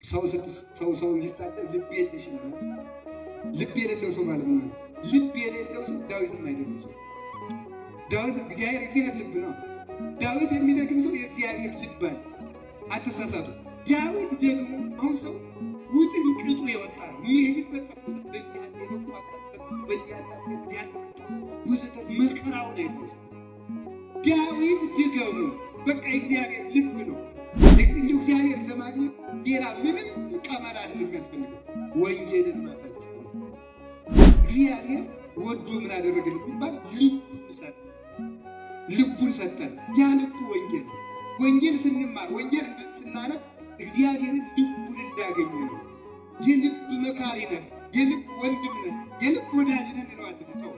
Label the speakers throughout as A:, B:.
A: ሰው እንዲሳደብ ልብ የለሽ ነው። ልብ የሌለው ሰው ማለት ነው። ልብ የሌለው ሰው ዳዊትን አይደግም ሰው። ዳዊት እግዚአብሔር ልብ ነው። ዳዊት የሚደግም ሰው የእግዚአብሔር ልብ አለ። አትሳሳቱ። ዳዊት ደግሞ አሁን ሰው ውጥንቅጡ የወጣ ነው። የሚሄድበት መከራውን አይተውስ ዳዊት ድገሙ በቃ እግዚአብሔር ልብ ነው። እግዚአብሔር ለማግኘት ሌላ ምንም ቀመር አይደለም የሚያስፈልገው፣ ወንጌልን መፈጸም ነው። እግዚአብሔር ወዶ ምን አደረገልን ቢባል ልቡን ሰጠን። ያ ልቡ ወንጌል ነው። ወንጌል ስንማር ወንጌል ስናነብ እግዚአብሔርን ልቡን እንዳገኘ ነው። የልብ መካሪ ነን፣ የልብ ወንድም ነን፣ የልብ ወዳጅ ነን እንለዋለን። ሰው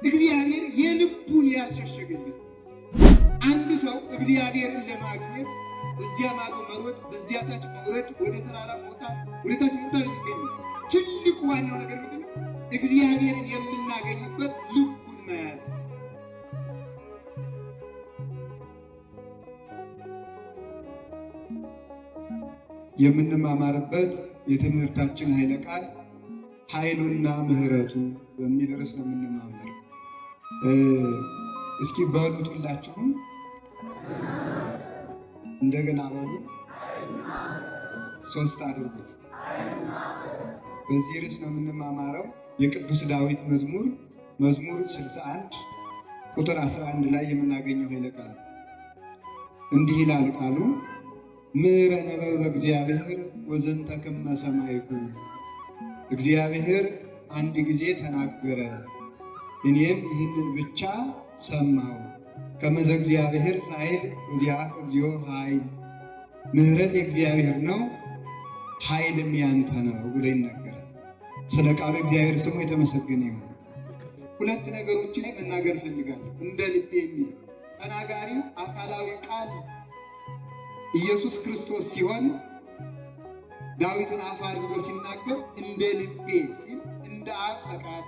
A: እግዚአብሔር የልቡን ያልሸሸገልን አንድ ሰው እግዚአብሔርን ለማግኘት በዚያ ማዶ መሮጥ፣ በዚያ ታች መውረድ፣ ወደ ተራራ መውጣት፣ ወደ ታች መውጣት ይገኝ። ትልቁ ዋናው ነገር ምንድነው? እግዚአብሔርን የምናገኝበት ልቡን መያዝ። የምንማማርበት የትምህርታችን ኃይለ ቃል ኃይሉና ምሕረቱ በሚል ርዕስ ነው የምንማማረው። እስኪ በሉት ሁላችሁም እንደገና በሉ፣ ሶስት አድርጉት። በዚህ ርዕስ ነው የምንማማረው። የቅዱስ ዳዊት መዝሙር 61 ቁጥር 11 ላይ የምናገኘው ኃይለ ቃል እንዲህ ይላል ቃሉ ምሕረ ነበበ እግዚአብሔር ወዘንተ ክመ ሰማይኩ። እግዚአብሔር አንድ ጊዜ ተናገረ፣ እኔም ይህንን ብቻ ሰማሁ። ከመዘ እግዚአብሔር ሳይል ወዚያ እግዚኦ ኃይል። ምሕረት የእግዚአብሔር ነው፣ ኃይልም ያንተ ነው ብሎ ይናገራል። ስለ ቃሉ እግዚአብሔር ስሙ የተመሰገነ ይሁን። ሁለት ነገሮች ላይ መናገር ፈልጋለሁ። እንደ ልቤ የሚል ተናጋሪው አካላዊ ቃል ኢየሱስ ክርስቶስ ሲሆን ዳዊትን አፍ አድርጎ ሲናገር እንደ ልቤ ሲል እንደ አብ ፈቃድ፣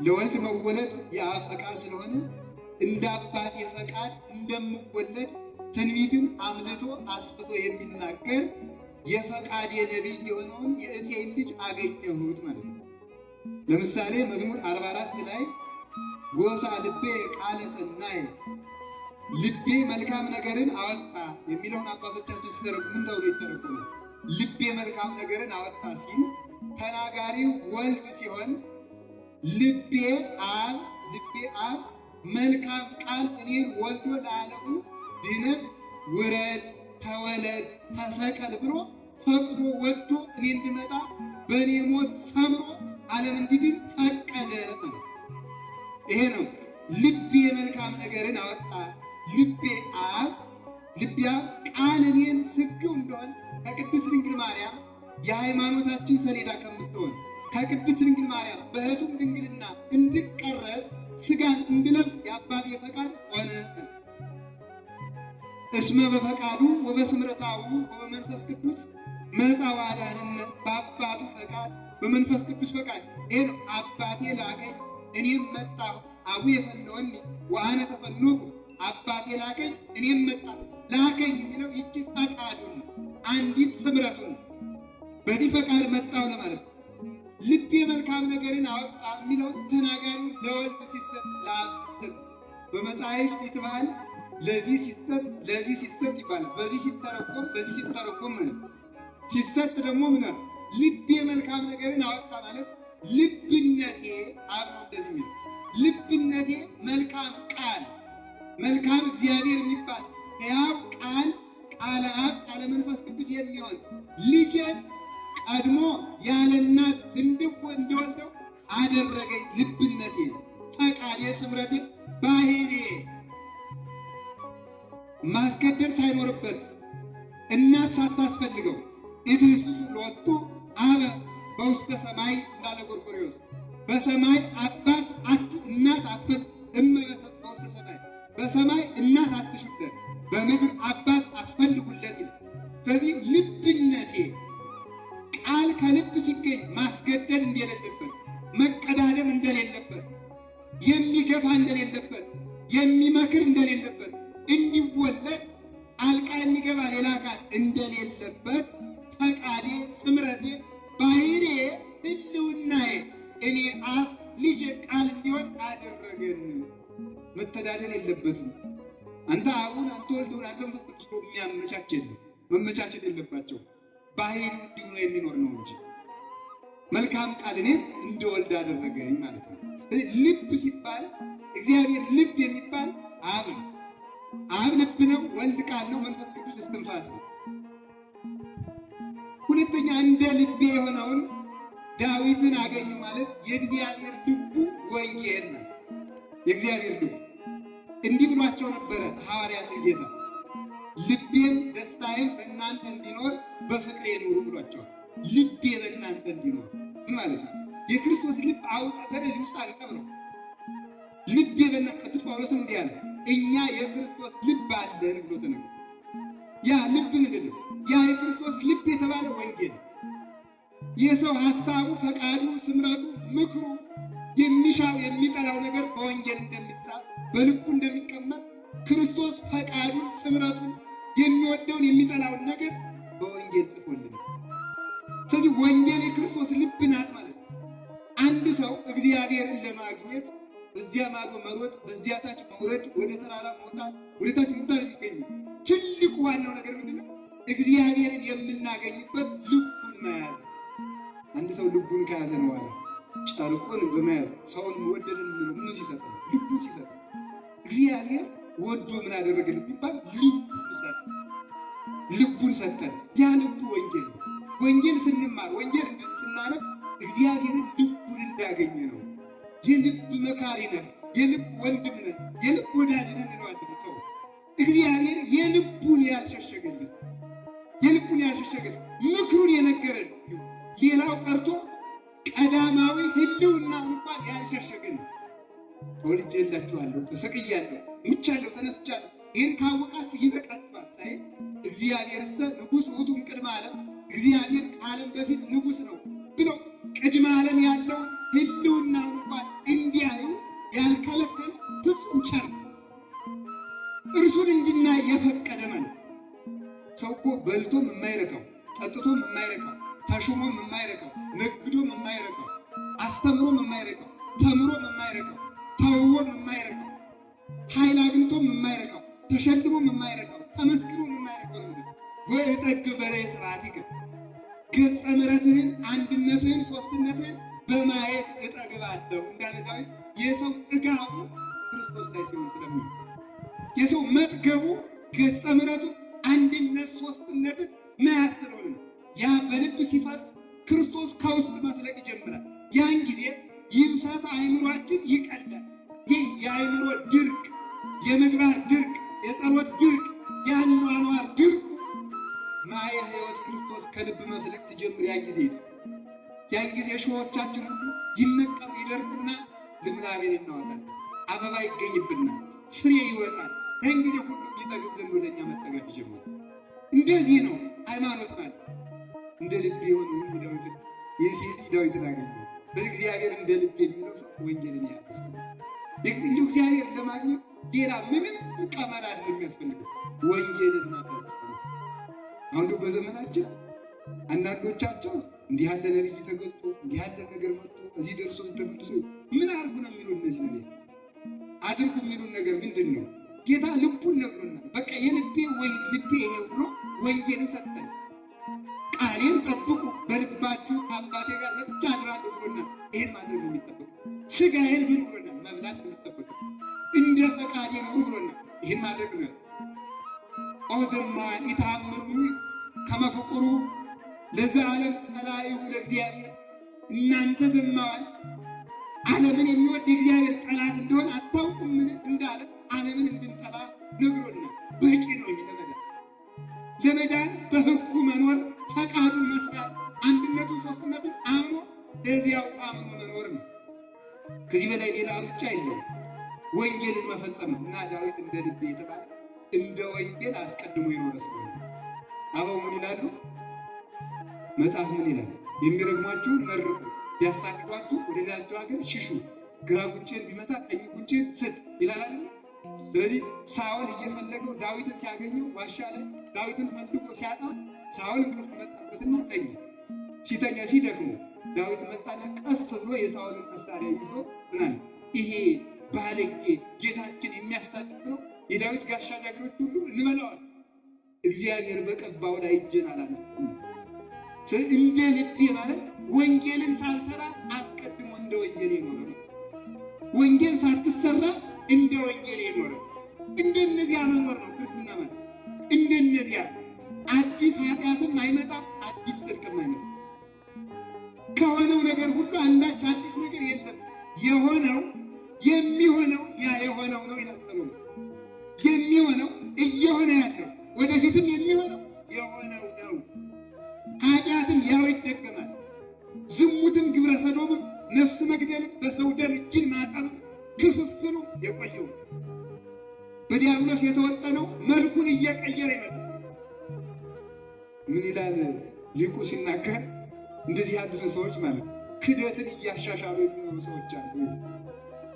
A: ለወልድ መወለድ የአብ ፈቃድ ስለሆነ እንደ አባቴ ፈቃድ እንደምወለድ ትንቢትን አምልቶ አስፍቶ የሚናገር የፈቃድ የነቢይ የሆነውን የእሴይን ልጅ አገኘሁት ማለት ነው። ለምሳሌ መዝሙር 44 ላይ ጎሳ ልቤ ቃለ ሰናይ፣ ልቤ መልካም ነገርን አወጣ የሚለውን አባቶቻችን ሲተረጉሙ ምን ተብሎ ይተረጎማል? ልቤ መልካም ነገርን አወጣ ሲል ተናጋሪው ወልድ ሲሆን ልቤ አብ መልካም ቃል እኔን ወልዶ ለዓለሙ ድነት ውረድ፣ ተወለድ፣ ተሰቀል ብሎ ፈቅዶ ወዶ እኔ እንድመጣ በእኔ ሞት ሰምሮ ዓለም እንዲድን ፈቀደ። ይሄ ነው ልቤ መልካም ነገርን አወጣ። ልቤ አብ ቃል እኔን ስግው እንደሆን ከቅድስት ድንግል ማርያም የሃይማኖታችን ሰሌዳ ከምትሆን ከቅድስት ድንግል ማርያም በሕቱም ድንግልና እንድቀረጽ ስጋን እንድለብስ የአባቴ ፈቃድ ሆነ። እስመ በፈቃዱ ወበስምረታው ወበመንፈስ ቅዱስ መጻ ወአዳነነ። በአባቱ ፈቃድ በመንፈስ ቅዱስ ፈቃድ ይሄ ነው። አባቴ ላከኝ እኔም መጣሁ። አቡየ ፈነወኒ ወአነ ተፈነውኩ። አባቴ ላከኝ እኔም መጣሁ። ላከኝ የሚለው ይቺ ፈቃዱን ነው፣ አንዲት ስምረቱን ነው። በዚህ ፈቃድ መጣሁ ለማለት ነው። ልቤ መልካም ነገርን አወጣ የሚለው ተናጋሪው ለወልድ ሲሰጥ ለአብ ሲሰጥ በመጽሐፍት ይትባል ለዚህ ሲሰጥ ይባላል። በዚህ ሲተረጎም ማለት ሲሰጥ ደግሞ ምን ነው? ልቤ መልካም ነገርን አወጣ ማለት ልብነቴ አብ ነው። እንደዚህ የሚለው ልብነቴ መልካም ቃል መልካም እግዚአብሔር የሚባል ያው ቃል ቃለ አብ ቃለ መንፈስ ቅዱስ የሚሆን ልጄን ቀድሞ ያለ እናት እንደወልደው አደረገኝ። ልብነቴ ፈቃዴ ስምረቴ ባህሬ ማስገደድ ሳይኖርበት እናት ሳታስፈልገው ኢትስሱ ለወጡ አበ በውስተ ሰማይ እንዳለ ጎርጎርዮስ በሰማይ አባት እናት አትፈል በውስተ ሰማይ በሰማይ እናት አትሹለት በምድር አባት አትፈልጉለት። ስለዚህ ልብነቴ ቃል ከልብ ሲገኝ ማስገደድ እንደሌለበት፣ መቀዳደም እንደሌለበት፣ የሚገፋ እንደሌለበት፣ የሚመክር እንደሌለበት፣ እንዲወለድ ጣልቃ የሚገባ ሌላ አካል እንደሌለበት ፈቃዴ ስምረቴ ባህሬ ህልውናዬ እኔ አብ ልጅ ቃል እንዲሆን አደረገን። መተዳደር የለበትም። አንተ አቡን አንተ ወልዱን አንተ መንፈስ ቅዱስ የሚያመቻችል መመቻቸት የለባቸው። ባህሪው እንዲሁ ነው የሚኖር ነው እንጂ መልካም ቃል እኔን እንደወልድ አደረገኝ ማለት ነው። ልብ ሲባል እግዚአብሔር ልብ የሚባል አብ ነው። አብ ልብ ነው፣ ወልድ ቃል ነው፣ መንፈስ ቅዱስ እስትንፋስ ነው። ሁለተኛ እንደ ልቤ የሆነውን ዳዊትን አገኙ ማለት የእግዚአብሔር ልቡ ወንጌል ነው። የእግዚአብሔር ልቡ እንዲህ ብሏቸው ነበረ ሐዋርያትን ጌታ ልቤም ደስታዬም በእናንተ እንዲኖር በፍቅሬ ኑሩ ብሏቸዋል። ልቤ በእናንተ እንዲኖር ማለት ነው። የክርስቶስ ልብ አውጥተን እዚህ ውስጥ አንቀብረው። ልቤ በእናንተ ቅዱስ ጳውሎስም እንዲህ አለ፣ እኛ የክርስቶስ ልብ አለን ብሎ ተነግሯል። ያ ልብ ምንድን ነው? ያ የክርስቶስ ልብ የተባለ ወንጌል የሰው ሐሳቡ፣ ፈቃዱ፣ ስምረቱ፣ ምክሩ የሚሻው የሚጠላው ነገር በወንጌል እንደሚጻፍ በልቡ እንደሚቀመጥ ክርስቶስ ፈቃዱን፣ ስምረቱን፣ የሚወደውን የሚጠላውን ነገር በወንጌል ጽፎልን። ስለዚህ ወንጌል የክርስቶስ ልብ ናት ማለት ነው። አንድ ሰው እግዚአብሔርን ለማግኘት በዚያ ማዶ መሮጥ፣ በዚያ ታች መውረድ፣ ወደ ተራራ መውጣት፣ ወደ ታች መውጣት የሚገኝ ትልቁ ዋናው ነገር ምንድነው? እግዚአብሔርን የምናገኝበት ልቡን መያዝ። አንድ ሰው ልቡን ከያዘ ነው በኋላ ጨርቁን በመያዝ ሰውን ወደድን ምን ሲሰጠው ልቡን ሲሰጠው እግዚአብሔር ወዶ ምን አደረገልን ቢባል ልቡን ሰጠን። ያ ልቡ ወንጌል ነው። ወንጌል ስንማር ወንጌል ስናነብ እግዚአብሔርን ልቡን እንዳገኘ ነው። የልብ መካሪ ነን፣ የልብ ወንድም ነን፣ የልብ ወዳጅ ነን እንለዋለን። ሰው እግዚአብሔር የልቡን ያልሸሸገልን ምክሩን የነገረን ሌላው ቀርቶ ቀዳማዊ ህልውናውን እንኳን ያልሸሸገልን ተወልጄላችኋለሁ፣ ተሰቅያለሁ፣ ሙቻለሁ፣ ተነስቻለሁ ይህን ካወቃችሁ ይበቃችኋል ሳይል እግዚአብሔርሰ ንጉሥ ውእቱ እምቅድመ ዓለም እግዚአብሔር ከዓለም በፊት ንጉሥ ነው ብሎ ቅድመ ዓለም ያለውን ህልውናውን እንኳን እንዲያዩ ያልከለከለ ፍጹም ቸር እርሱን እንድናይ የፈቀደ ማለት። ሰው እኮ በልቶም የማይረካው፣ ጠጥቶም የማይረካው፣ ተሹሞም የማይረካው፣ ነግዶም የማይረካው፣ አስተምሮም የማይረካው፣ ተምሮም የማይረካው፣ ተውቦም የማይረካው፣ ኃይል አግኝቶም የማይረካው፣ ተሸልሞም የማይረካው፣ ተመስግኖም የማይረካው ነው። ወእጸግብ በላይ ስብሐቲከ ገጸ ምሕረትህን፣ አንድነትህን፣ ሦስትነትህን በማየት እጠግባለሁ እንዳለ ዳዊት የሰው ጥጋቡ ክርስቶስ ላይ ሲሆን ስለሚሆን የሰው መጥገቡ ገጸ ምሕረቱ፣ አንድነት፣ ሦስትነትን መያዝ ስለሆነ ያ በልብ ሲፈስ ክርስቶስ ከውስጥ መፍለቅ ይጀምራል። ያን ጊዜ ይብሳት አእምሯችን ይቀላል። ይህ የአእምሮ ድርቅ፣ የምግባር ድርቅ፣ የጸሎት ድርቅ፣ የአኗኗር ድርቁ ማየ ሕይወት ክርስቶስ ከልብ መፍለቅ ሲጀምር ያን ጊዜ ሾሆቻችን ሁሉ ይነቀሉ፣ ይደርቁና ልምላሜን እናወጣለን። አበባ ይገኝብናል፣ ፍሬ ይወጣል። ያን ጊዜ ሁሉም ይጠግብ ዘንድ ወደኛ መጠጋት ይጀምራል። እንደዚህ ነው ሃይማኖት ማለት። እንደ ልብ የሆነውን ዳዊትን የሴት ዳዊትን አገኘ። በእግዚአብሔር እንደ ልብ የሚለው ሰው ወንጌልን ያፈሰ እንደ እግዚአብሔር ለማግኘት ሌላ ምንም ቀመር አይደለም የሚያስፈልገው ወንጌልን ማፈሰስ ነው። አሁን በዘመናችን አንዳንዶቻቸው እንዲህ ያለ ነብይ ተገልጦ እንዲህ ያለ ነገር መጥቶ እዚህ ደርሶ ተመልሶ ምን አድርጉ ነው የሚሉ እነዚህ ነው አድርጉ የሚሉን ነገር ምንድን ነው? ጌታ ልቡን ነግሮናል። በቃ የልቤ ልቤ ይሄው ብሎ ወንጌልን ሰጠን። ቃሌን ጠብቁ በልባችሁ ከአባቴ ጋር መጥቻ አድራለሁ ብሎናል። ይሄን ማድረግ ነው የሚጠበቀው። ስጋዬን ብሉ ብሎናል፣ መብላት ነው የሚጠበቀው። እንደ ፈቃዴ ኑሩ ብሎናል፣ ይሄን ማድረግ ነው። ኦዘማ ይታምሩ ከመፍቁሩ ለዘላለም ጸላኢሁ ለእግዚአብሔር። እናንተ ዘማዋል ዓለምን የሚወድ የእግዚአብሔር ጠላት እንደሆነ አታውቁምን እንዳለ ዓለምን እንድንጠላ ነግሮናል። በቂ ነው ይሄ ለመዳን በሕጉ መኖር፣ ፈቃዱን መስራት፣ አንድነቱን ሦስትነቱን አምኖ ለዚያው ታምኖ መኖር ነው። ከዚህ በላይ ሌላ ሩጫ የለውም። ወንጌልን መፈጸም እና ዳዊት እንደ ልቤ የተባለ እንደ ወንጌል አስቀድሞ የኖረ ስለሆነ አበው ምን ይላሉ? መጽሐፍ ምን ይላል? የሚረግሟችሁን መርቁ፣ ቢያሳድዷችሁ ወደ ሌላቸው ሀገር ሽሹ፣ ግራ ጉንጭን ቢመታ ቀኝ ጉንጭን ስጥ ይላል አይደል? ስለዚህ ሳኦል እየፈለገው ዳዊትን ሲያገኘው ዋሻ ላይ ዳዊትን ፈልጎ ሲያጣ ሳኦል እንቅልፍ መጣበትና ተኛ። ሲተኛ ሲደክሙ ዳዊት መጣና ቀስ ብሎ የሳኦልን መሳሪያ ይዞ ምናል ይሄ ባለጌ ጌታችን የሚያሳድድ ነው የዳዊት ጋሻ ጃግሬዎች ሁሉ እንበላዋል። እግዚአብሔር በቀባው ላይ እጄን አላነሳም። እንደ ልቤ ማለት ወንጌልን ሳልሰራ አስቀድሞ እንደ ወንጌል የኖረ ነው። ወንጌል ሳትሰራ እንደ ወንጌል የኖረ እንደነዚያ መኖር ነው ክርስትና ማለት። እንደነዚያ አዲስ ኃጢአትም አይመጣም፣ አዲስ ጽድቅም አይመጣም። ከሆነው ነገር ሁሉ አንዳች አዲስ ነገር የለም። የሆነው የሚሆነው ያ የሆነው ነው ይላል ሰሎሞን። የሚሆነው እየሆነ ያለው ወደፊትም የሚሆነው የሆነው ነው። ኃጢአትም ያው ይደገማል። ዝሙትም፣ ግብረ ሰዶምም፣ ነፍስ መግደልም፣ በሰው ደም እጅን ማጠብም ክፍፍሉ የቆየው በዲያብሎስ የተወጠነው መልኩን እየቀየረ ይመጣል። ምን ይላል ሊቁ ሲናገር እንደዚህ ያሉትን ሰዎች ማለት ክደትን እያሻሻሉ የሚኖሩ ሰዎች አሉ።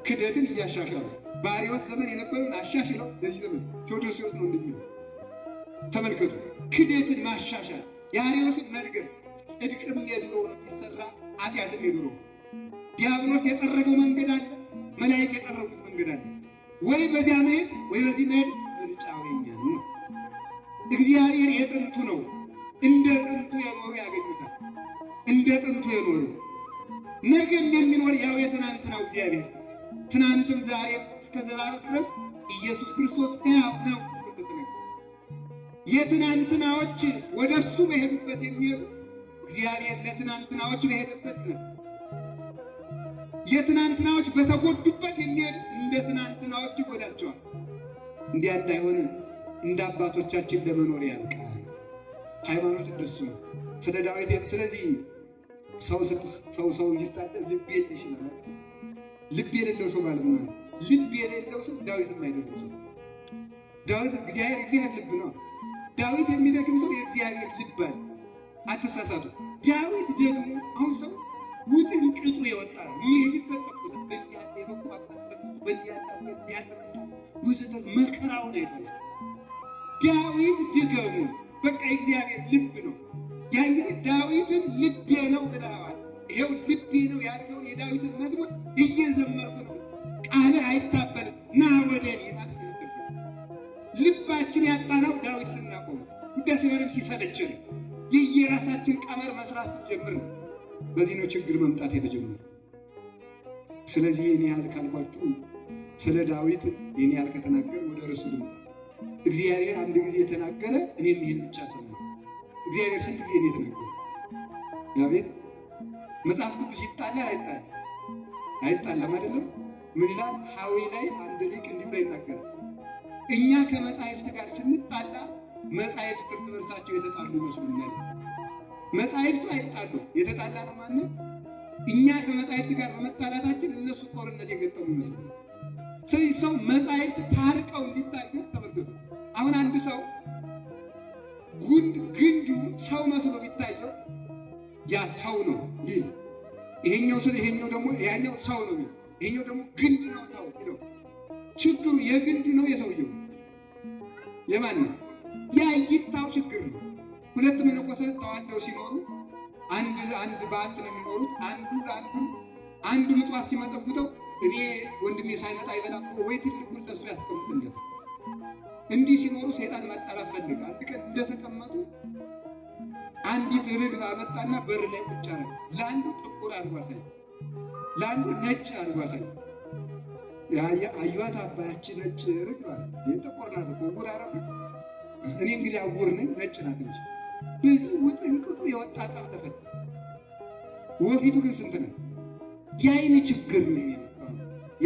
A: ክደትን እያሻሻሉ በአርዮስ ዘመን የነበረውን አሻሽለው በዚህ ዘመን ቴዎዶሲዎስ ነው እንደሚለው ተመልከቱ። ክደትን ማሻሻል የአርዮስን መድገም። ጽድቅም የድሮ ነው የሚሰራ፣ ኃጢአትም የድሮ። ዲያብሎስ የጠረገው መንገድ አለ፣ መላእክት የጠረጉት መንገድ አለ። ወይ በዚያ መሄድ ወይ በዚህ መሄድ ምርጫው የኛ ነው። እግዚአብሔር የጥንቱ ነው። እንደ ጥንቱ የኖሩ ያገኙታል። እንደ ጥንቱ የኖሩ ነገም የሚኖር ያው የትናንትናው እግዚአብሔር ትናንትም ዛሬም እስከ ዘላለም ድረስ ኢየሱስ ክርስቶስ ሕያው ነው። የትናንትናዎች ወደ እሱ በሄዱበት የሚሄዱ እግዚአብሔር ለትናንትናዎች በሄደበት ነው። የትናንትናዎች በተጎዱበት የሚሄዱ እንደ ትናንትናዎች ይጎዳቸዋል። እንዲያ እንዳይሆን እንደ አባቶቻችን ለመኖር ያልቃል። ሃይማኖት እንደሱ ነው። ስለ ዳዊት ስለዚህ ሰው ይሳደብ ልብ የለሽ ይላል። ልብ የሌለው ሰው ማለት ነው። ልብ የሌለው ሰው ዳዊትም አይደግም ሰው። ዳዊት እግዚአብሔር ልብ ነው። ዳዊት የሚደግም ሰው የእግዚአብሔር ልብ አለ። አትሳሳቱ። ዳዊት ደግሞ አሁን ሰው ውጥንቅጡ የወጣ ነው። የሚሄድበት ተቆጣ በእያለ የመቋጣት በእያለ ውስጠት መከራውን አይደርስ። ዳዊት ድገሙ በቃ የእግዚአብሔር ልብ ነው። ያን ጊዜ ዳዊትን ልቤ ነው ብለዋል። ይሄው ልቤ ነው ያልከውን የዳዊትን መዝሙር እየዘመርኩ ነው። ቃል አይታበልም ና ወደ እኔ ማለት ነው። ልባችን ያጣናው ዳዊት ስናቆም ውዳሴ ማርያም ሲሰለችን የየራሳችን ቀመር መስራት ስንጀምር ነው። በዚህ ነው ችግር መምጣት የተጀመረ። ስለዚህ የኔ ያህል ካልኳችሁ ስለ ዳዊት የኔ ያህል ከተናገር ወደ ርዕሱ ልምጣ። እግዚአብሔር አንድ ጊዜ የተናገረ እኔም ይሄን ብቻ ሰማሁ። እግዚአብሔር ስንት ጊዜ ነው የተናገረ? ያቤት መጽሐፍ ቅዱስ ይጣላል አይጣላም አይደለም? ምን ይላል? ሐዊ ላይ አንድ ሊቅ እንዲህ ብሎ ይናገራል። እኛ ከመጻሕፍት ጋር ስንጣላ መጻሕፍት እርስ በርሳቸው የተጣሉ ይመስሉናል። መጻሕፍቱ አይጣሉ፣ የተጣላ ነው ማለት እኛ ከመጻሕፍት ጋር በመጣላታችን እነሱ ጦርነት የገጠሙ ይመስሉናል። ስለዚህ ሰው መጻሕፍት ታርቀው እንዲታዩ ተመልከቱ። አሁን አንድ ሰው ግንዱ ሰው መስሎ ቢታየው ያ ሰው ነው ይል፣ ይሄኛው ደግሞ ያኛው ሰው ነው ይል፣ ይሄኛው ደግሞ ግንድ ነው ታው ይለው። ችግሩ የግንዱ ነው የሰውየው የማን ነው? ያ ይታው ችግር ነው። ሁለት መነኮሳት ተዋልደው ሲኖሩ አንድ በአንድ ነው የሚኖሩት። አንዱ ምጽዋት ሲመጸውተው እኔ ወንድሜ ሳይመጣ አይበላም ወይ ትልቁን ለሱ ያስቀምጥለት። እንዲህ ሲኖሩ ሰይጣን ማጣላት ፈልጋ አንድ ቀን እንደተቀመጡ አንዲት ርግብ አመጣና በር ላይ ቁጭ አለ። ለአንዱ ጥቁር አልጓሳይ፣ ለአንዱ ነጭ አልጓሳይ። አዩዋት አባያች ነጭ ርግብ አለ። ጥቁር ናት እኮ ዕውር አረብ። እኔ እንግዲህ ዕውር ነኝ፣ ነጭ ናት እንጂ። በዚህ ውጥንቅጡ የወጣ ጠብ ተፈጠረ። ወፊቱ ግን ስንት ነው? የአይን ችግር ነው። ይሄ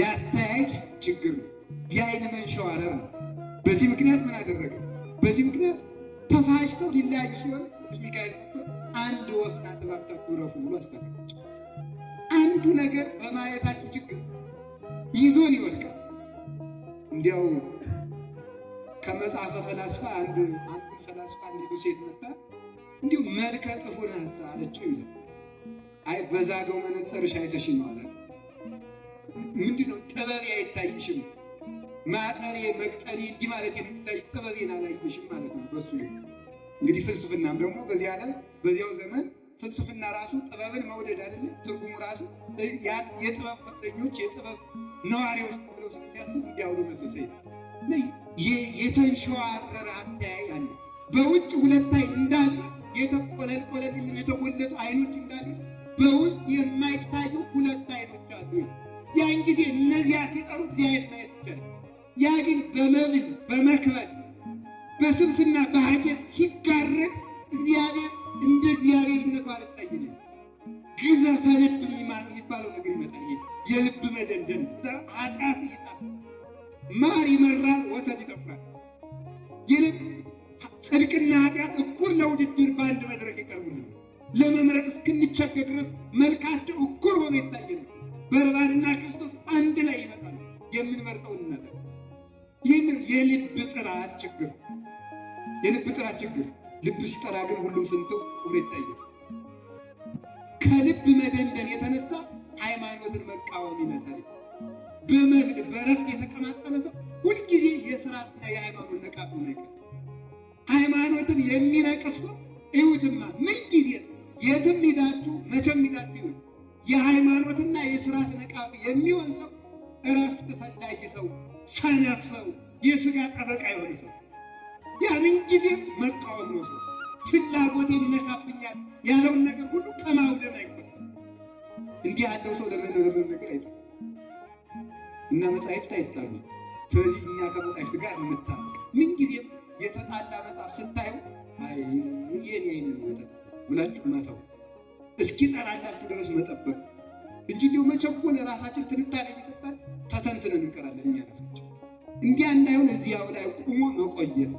A: ያታያይ ችግር ነው። የአይን መንሸዋረር ነው። በዚህ ምክንያት ምን አደረገ? በዚህ ምክንያት ተፋጭተው ሊለያዩ ሲሆን ቅዱስ ሚካኤል አንድ ወፍ ናት እባካችሁ ረፉ ብሎ አስጠነቀቃቸው። አንዱ ነገር በማየታችን ችግር ይዞን ይወድቃል። እንዲያው ከመጽሐፈ ፈላስፋ አንድ ፈላስፋ እንዲሁ ሴት መጣ እንዲሁ መልከ ጥፉን ሀሳ አለችው ይላል። አይ በዛገው መነጽርሽ አይተሽ ነው አለ። ምንድነው? ጥበቤ አይታይሽም፣ ማጠሬ መቅጠኔ እንዲህ ማለት የሚታይ ጥበቤን አላየሽም ማለት ነው። በሱ እንግዲህ ፍልስፍናም ደግሞ በዚህ ዓለም በዚያው ዘመን ፍልስፍና ራሱ ጥበብን መውደድ አይደለም ትርጉሙ ራሱ የጥበብ ፍቅረኞች የጥበብ ነዋሪዎች ብለው ስለሚያስቡ እንዲያውሉ መለሰ የተንሸዋረረ አተያይ አለ። በውጭ ሁለት አይን እንዳለ የተቆለል የተጎለጡ አይኖች እንዳሉ በውስጥ የማይታዩ ሁለት አይኖች አሉ። ያን ጊዜ እነዚያ ሲጠሩ እግዚአብሔር ማየት ይቻላል። ያ ግን በመብል በመክበድ በስንፍና በሀኬት ሲጋረድ እግዚአብሔር እንደ እግዚአብሔርነቱ አልታየንም። ግዘፈ ልብ የሚባለው ነገር ይመጣል። የልብ መደንደን ኃጢአት ይጣል። ማር ይመራል፣ ወተት ይጠቁራል። የልብ ጽድቅና ኃጢአት እኩል ለውድድር በአንድ መድረክ ይቀርቡልን። ለመምረጥ እስክንቸገር ድረስ መልካቸው እኩል ሆኖ ይታየን። በርባንና ክርስቶስ አንድ ላይ ይመጣል። የምንመርጠውን ነገር ይህምን የልብ ጥራት ችግር የልብ ጥራት ችግር። ልብ ሲጠራ ግን ሁሉም ፍንትው ብሎ ይታያል። ከልብ መደንደን የተነሳ ሃይማኖትን መቃወም ይመጣል። በመብል በረፍት የተቀማጠለ ሰው ሁልጊዜ የሥርዓትና የሃይማኖት ነቃፍ ነው ይቀር። ሃይማኖትን የሚነቅፍ ሰው ይሁድማ ምን ጊዜ የትም ሄዳችሁ መቼም ሄዳችሁ ይሁን የሃይማኖትና የሥርዓት ነቃፍ የሚሆን ሰው እረፍት ፈላጊ ሰው፣ ሰነፍ ሰው፣ የሥጋ ጠበቃ የሆነ ሰው ያንን ጊዜ መቃወም ነው። ሰው ፍላጎት ይነካብኛል ያለውን ነገር ሁሉ ከማውደም አይቆጠም። እንዲህ ያለው ሰው ለምን ነገር አይደለም እና መጻሕፍት አይጣሉ። ስለዚህ እኛ ከመጻሕፍት ጋር እንታረቅ። ምን ጊዜም የተጣላ መጽሐፍ ስታዩ አይ የኔ አይነ ነው ወጣ ብላችሁ መተው እስኪ ጠራላችሁ ድረስ መጠበቅ እንጂ ነው መቸኮል። ራሳችን ትንታኔ እየሰጣን ተተንትነን እንቀራለን። እኛ ራሳችን እንዲያ እንዳይሆን እዚያው ላይ ቆሞ መቆየት።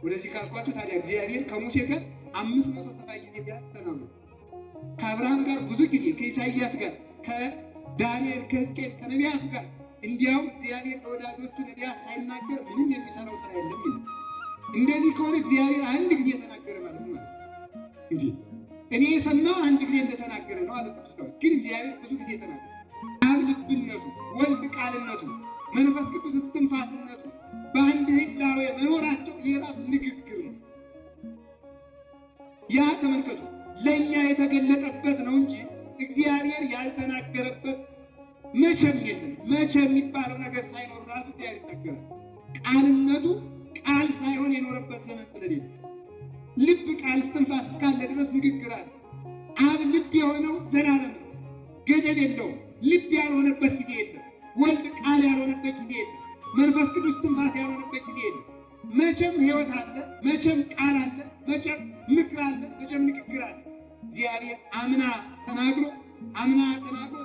A: ወደዚህ ካልኳችሁ ታዲያ እግዚአብሔር ከሙሴ ጋር 570 ጊዜ ቢያንስ ተናግሯል። ከአብርሃም ጋር ብዙ ጊዜ፣ ከኢሳይያስ ጋር፣ ከዳንኤል፣ ከሕዝቅኤል፣ ከነቢያት ጋር እንዲያውም እግዚአብሔር ለወዳጆቹ ነቢያት ሳይናገር ምንም የሚሰራው ስራ የለም ይላል። እንደዚህ ከሆነ እግዚአብሔር አንድ ጊዜ ተናገረ ማለት ነው። እንዴ እኔ የሰማው አንድ ጊዜ እንደተናገረ ነው አለ ቅዱስ ዳዊት። ግን እግዚአብሔር ብዙ ጊዜ ተናገረ። አብ ልብነቱ፣ ወልድ ቃልነቱ፣ መንፈስ ቅዱስ እስትንፋስነቱ በአንድ ህላዌ መኖራቸው የራሱ ንግግር ነው። ያ ተመልከቱ ለእኛ የተገለጠበት ነው እንጂ እግዚአብሔር ያልተናገረበት መቼም የለም። መቼም የሚባለው ነገር ሳይኖር ራሱ እግዚአብሔር ይናገራል። ቃልነቱ ቃል ሳይሆን የኖረበት ዘመን ስለሌለ ልብ ቃል እስትንፋስ እስካለ ድረስ ንግግር አለ። አብ ልብ የሆነው ዘላለም ነው፣ ገደብ የለውም። ልብ ያልሆነበት ጊዜ የለም። ወልድ ቃል ያልሆነበት ጊዜ የለም። መንፈስ ቅዱስ እስትንፋስ ያልሆነበት ጊዜ የለም። መቼም ሕይወት አለ፣ መቼም ቃል አለ፣ መቼም ምክር አለ፣ መቼም ንግግር አለ። እግዚአብሔር አምና ተናግሮ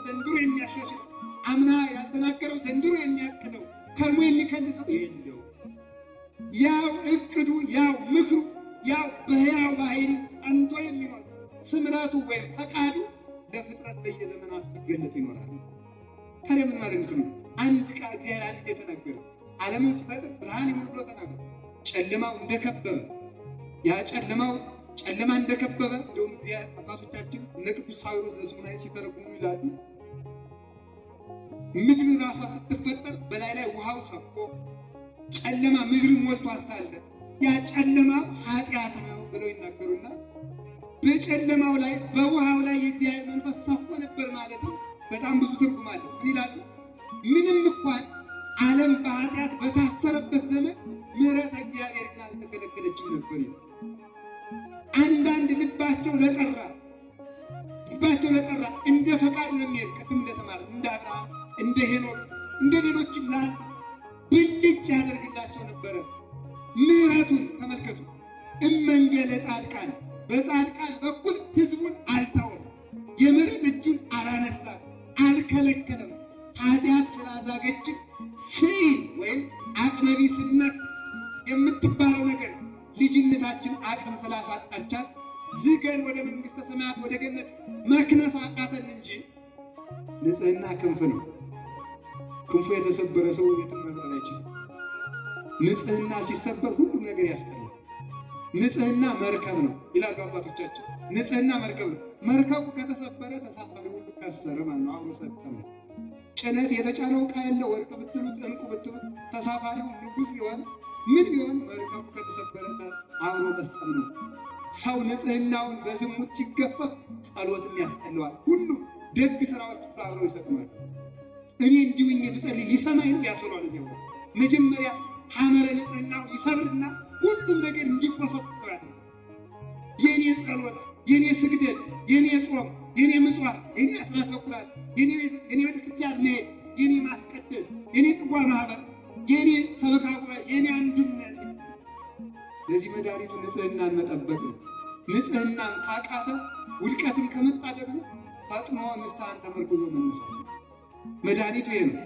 A: ዘንድሮ የሚያሻሽለው፣ አምና ያልተናገረው ዘንድሮ የሚያቅደው፣ ከርሞ የሚከልሰው የለው። ያው እቅዱ፣ ያው ምክሩ፣ ያው በሕያው ባህሪ ጸንቶ የሚኖር ስምረቱ ወይም ፈቃዱ ለፍጥረት በየዘመናቱ ሲገለጥ ይኖራል። ታዲያ ምን ማለት ነው? አንድ ቃል እግዚአብሔር አንድ የተናገረ ዓለምን ሲፈጥር ብርሃን ይሁን ብሎ ተናገረ። ጨለማው እንደከበበ ያ ጨለማ እንደከበበ እንደውም እግዚአብሔር አባቶቻችን እነ ቅዱስ ሳዊሮስ ዘስሙናይ ሲተረጉሙ ይላሉ ምድር ራሷ ስትፈጠር በላይ ላይ ውሃው ሰፎ ጨለማ ምድር ሞልቶ አሳለ ያ ጨለማ ኃጢአት ነው ብለው ይናገሩና በጨለማው ላይ በውሃው ላይ የእግዚአብሔር መንፈስ ሰፎ ነበር ማለት ነው። በጣም ብዙ ትርጉም አለው። ይላሉ ምንም እንኳን ዓለም በኃጢአት በታሰረበት ዘመን ምሕረት እግዚአብሔር ግን አልተከለከለችም ነበር ይላል። አንዳንድ ልባቸው ለጠራ እንደ ፈቃዱ ለሚሄድ ቅድም እንደተማረ እንደ አብርሃም እንደ ሄኖክ እንደ ሌሎችም ላሉ ብልጭ ያደርግላቸው ነበረ። ምሕረቱን ተመልከቱ። እመንገለ ጻድቃን በጻድቃን በኩል ሕዝቡን አልተወም። የምሕረት እጁን አላነሳም፣ አልከለከለም። ኃጢአት ስላዛገችን ሲል ወይም አቅመቢስነት የምትባለው ነገር ልጅነታችን አቅም ስላሳጣቻት ዝገን ወደ መንግሥተ ሰማያት ወደ ገነት መክነፍ አቃተን እንጂ ንጽሕና ክንፍ ነው። ክንፉ የተሰበረ ሰው የትም መብረር አይችልም። ንጽሕና ሲሰበር ሁሉም ነገር ያስጠላል። ንጽሕና መርከብ ነው ይላሉ አባቶቻችን። ንጽሕና መርከብ ነው። መርከቡ ከተሰበረ ተሳፋሪ ሁሉ ከሰረ ማለት ነው፣ አብሮ ሰጠመ። ጭነት የተጫነው ዕቃ ያለ ወርቅ ብትሉት ዕንቁ ብትሉት ተሳፋሪው ንጉሥ ቢሆን ምን ቢሆን መርከቡ ከተሰበረ አብሮ መስጠም ነው። ሰው ንጽህናውን በዝሙት ሲገፈፍ ጸሎትም ያስጠላዋል። ሁሉ ደግ ስራዎች አብረው ይሰጥማል። እኔ እንዲሁኝ ብጸልይ ሊሰማኝ ያስሯል። እዚያው መጀመሪያ ሐመረ ንጽህናው ይሰብርና ሁሉም ነገር እንዲቆሰቁር ያደርጋል። የኔ ጸሎት፣ የኔ ስግደት፣ የኔ ጾም፣ የኔ ምጽዋት፣ የኔ አስራት በኩራት፣ የኔ ቤተክርስቲያን መሄድ፣ የኔ ማስቀደስ፣ የኔ ጽዋ ማህበር፣ የኔ ሰበካ ጉባኤ፣ የኔ አንድነት። ለዚህ መድኃኒቱ ንጽህናን መጠበቅ ነው። ንጽህናን ካቃተ ውድቀትን ከመጣ ደግሞ ፈጥኖ ንስሐን ተመርኩዞ መነሳት መድኃኒቱ ይሄ ነው።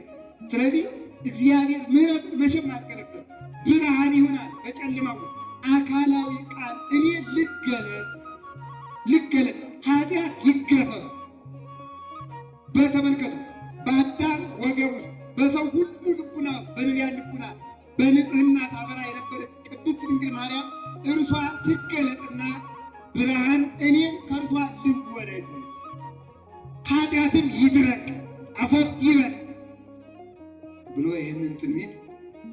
A: ስለዚህ እግዚአብሔር ምሕረትን መቼም አልከለከለም። ብርሃን ይሆናል በጨለማው አካላዊ ቃል እኔ ልገለጥ ኃጢአት ይገፈፍ። በተመልከቱ በአዳም ወገብ ውስጥ በሰው ሁሉ ልቡና ውስጥ በነቢያት ልቡና በንጽህና ታበራ የነበረች ቅድስት ድንግል ማርያም እርሷ ትገለጥና ብርሃን እኔም ከእርሷ ልወለድ፣ ኃጢአትም ይድረቅ አፈፍ ይበል ብሎ ይህንን ትንቢት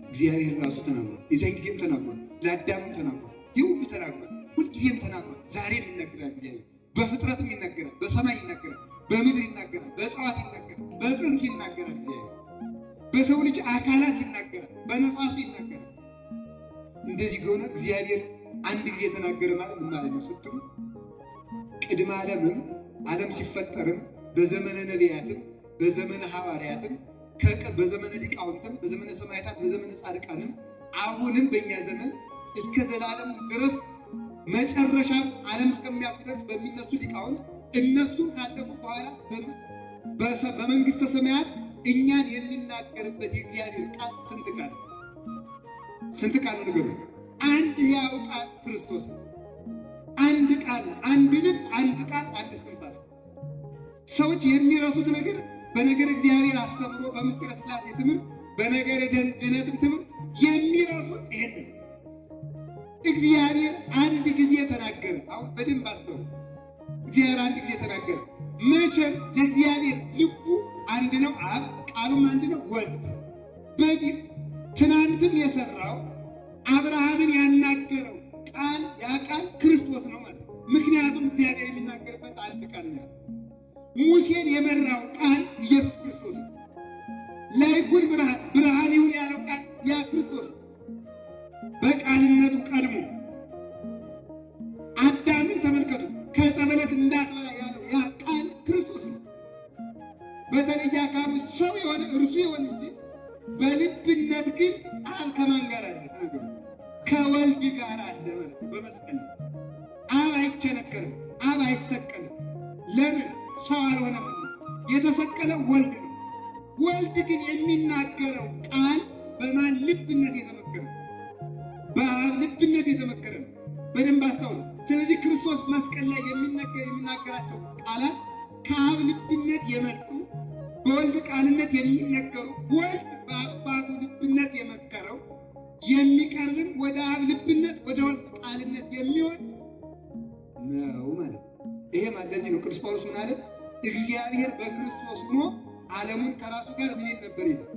A: እግዚአብሔር ራሱ ተናግሯል። የዚያን ጊዜም ተናግሯል፣ ለአዳምም ተናግሯል፣ ይሁሉ ተናግሯል፣ ሁልጊዜም ተናግሯል። ዛሬም ይነገራል። እግዚአብሔር በፍጥረትም ይነገራል፣ በሰማይ ይነገራል፣ በምድር ይናገራል፣ በእጽዋት ይናገራል፣ በጽንስ ይናገራል። እግዚአብሔር በሰው ልጅ አካላት ይናገራል፣ በነፋሱ ይናገራል። እንደዚህ ከሆነ እግዚአብሔር አንድ ጊዜ የተናገረ ማለት ምን ማለት ነው ስትሉ ቅድመ ዓለም ሲፈጠርም በዘመነ ነቢያትም በዘመነ ሐዋርያትም በዘመነ ሊቃውንትም በዘመነ ሰማዕታት በዘመነ ጻድቃንም አሁንም በእኛ ዘመን እስከ ዘላለም ድረስ መጨረሻም ዓለም እስከሚያልፍ በሚነሱ ሊቃውንት እነሱም ካለፉ በኋላ በመንግስተ ሰማያት እኛን የሚናገርበት የእግዚአብሔር ቃል ስንት ቃል ነው ንገሩ? አንድ ሕያው ቃል ክርስቶስ ነው። አንድ ቃል፣ አንድ ልብ፣ አንድ ቃል፣ አንድ እስትንፋስ። ሰዎች የሚረሱት ነገር በነገር እግዚአብሔር አስተምሮ በምስጢረ ሥላሴ ትምህርት በነገር ድነትም ትምህርት የሚረሱት ይሄንን እግዚአብሔር አንድ ጊዜ ተናገረ። አሁን በደንብ አስተውሉ። እግዚአብሔር አንድ ጊዜ ተናገረ። መቼም ለእግዚአብሔር ልቡ አንድ ነው፣ አብ ቃሉም አንድ ነው፣ ወልድ። በዚህ ትናንትም የሰራው አብርሃምን ያናገረው ቃል ያ ቃል ክርስቶስ ነው ማለት ነው። ምክንያቱም እግዚአብሔር የሚናገርበት አንድ ቃል ነው። ሙሴን የመራው ቃል ኢየሱስ ክርስቶስ ነው። ለይኩን ብርሃን ይሁን ያለው ቃል ያ ክርስቶስ ነው። በቃልነቱ ቀድሞ አዳምን ተመልከቱ፣ ከዕፀ በለስ እንዳትበላ ያለው ያ ቃል ክርስቶስ ነው። በተለየ አካሉ ሰው የሆነ እርሱ የሆነ እንጂ በልብነት ግን አብ ከማን ጋር አለ? ተናገሩ። ከወልድ ጋር አለ ማለት ነው። በመስቀል አብ አይቸነከርም፣ አብ አይሰቀልም። ለምን? ሰው አልሆነም። የተሰቀለው ወልድ ነው። ወልድ ግን የሚናገረው ቃል በማን ልብነት የተመከረ? በአብ ልብነት የተመከረ ነው። በደንብ አስተውሉ። ስለዚህ ክርስቶስ መስቀል ላይ የሚናገራቸው ቃላት ከአብ ልብነት የመጡ በወልድ ቃልነት የሚነገሩ፣ ወልድ በአባቱ ልብነት የመከረው የሚቀርብም ወደ አብ ልብነት ወደ ወልድ ቃልነት የሚሆን ነው ማለት ነው። ይሄ ማለት ለዚህ ነው ቅዱስ ጳውሎስ ምን አለ? እግዚአብሔር በክርስቶስ ሆኖ ዓለሙን ከራሱ ጋር ምን ይል ነበር ይላል?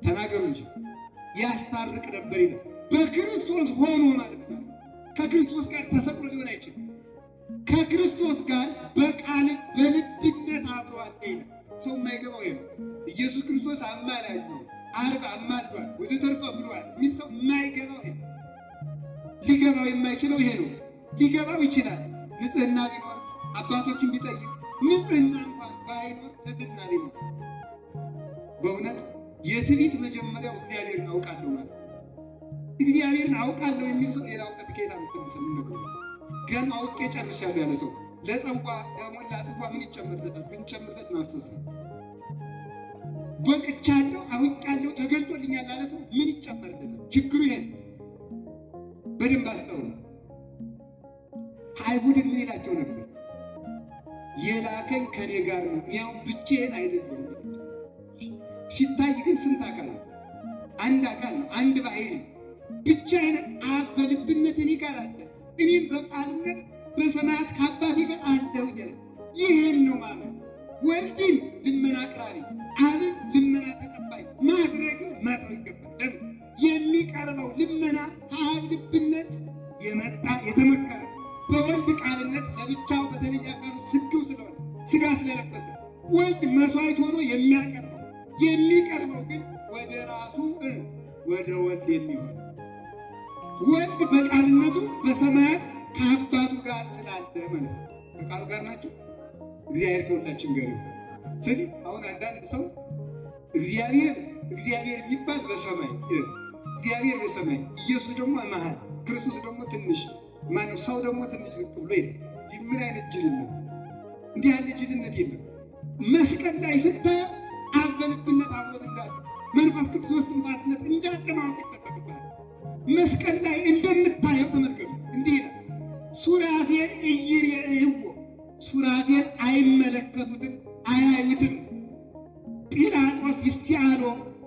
A: ተናገሩ እንጂ ያስታርቅ ነበር ይላል። በክርስቶስ ሆኖ ማለት ነው። ከክርስቶስ ጋር ተሰቅሎ ሊሆን አይችልም። ከክርስቶስ ጋር በቃል በልብነት አብሮ አለ ይላል። ሰው የማይገባው ይሄ ነው። ኢየሱስ ክርስቶስ አማላጅ ነው፣ ዓርብ አማልዷል፣ ወዘተርፈ ብሏል የሚል ሰው የማይገባው ይሄ ነው። ሊገባው የማይችለው ይሄ ነው። ሊገባው ይችላል ንጽህና ቢኖር አባቶችን ቢጠይቅ፣ ንጽህና እንኳን ባይኖር ትሕትና ቢኖር። በእውነት የትዕቢት መጀመሪያው እግዚአብሔርን አውቃለሁ ማለት እግዚአብሔርን አውቃለሁ የሚል ሰው ሌላ እውቀት ከየት አምጥቶ ነው? ገና አውቄ ጨርሻለሁ ያለ ሰው ለጸዋ ለሞላ ጽዋ ምን ይጨመርለታል? ብንጨምርለት ማፍሰስ ነው። በቅቻለሁ አውቃለሁ ተገልጦልኛል ያለ ሰው ምን ይጨመርለታል? ችግሩ ይሄ በደንብ አስተውሉ። አይሁድን ምን ይላቸው ነበር? የላከኝ ከኔ ጋር ነው፣ እኔ አሁን ብቻዬን አይደለሁም። ሲታይ ግን ስንት አካል ነው? አንድ አካል ነው፣ አንድ ባህሪ ነው። ብቻዬን አብ በልብነት እኔ ጋር አለ፣ እኔም በቃልነት በሰማያት ከአባቴ ጋር አለሁ እያለ ይህን ነው ማለት። ወልድን ልመና አቅራቢ፣ አብን ልመና ተቀባይ ማድረግ መተው ይገባል። ለምን? የሚቀርበው ልመና ከአብ ልብነት የመጣ የተመከረ ሥጋ ስለለበሰ ወልድ መስዋዕት ሆኖ የሚቀርበው ግን ወደ ራሱ ወደ ወልድ የሚሆን ወልድ በቃልነቱ በሰማያት ከአባቱ ጋር ስላለ ማለት ነው። ከቃሉ ጋር ናቸው። እግዚአብሔር ከሁላችን ጋር ይሁን። ስለዚህ አሁን አንዳንድ ሰው እግዚአብሔር የሚባል በሰማይ እግዚአብሔር በሰማይ ኢየሱስ ደግሞ መሃል ክርስቶስ ደግሞ ትንሽ ማነው ሰው ደግሞ ትንሽ ዝቅ ብሎ ምን አይነት ጅልነት! እንዲህ ያለ ጅልነት የለም። መስቀል ላይ ስታየው አብ በልብነት አብሮት እንዳለ መንፈስ ቅዱስ ትንፋስነት እንዳለ ማወቅ ይጠበቅብሃል። መስቀል ላይ እንደምታየው ተመልከቱ። እንዲህ ይላል ሱራፌል ኢይሬእይዎ፣ ሱራፌል አይመለከቱትም አያዩትም። ጲላጦስ ይስአሎ፣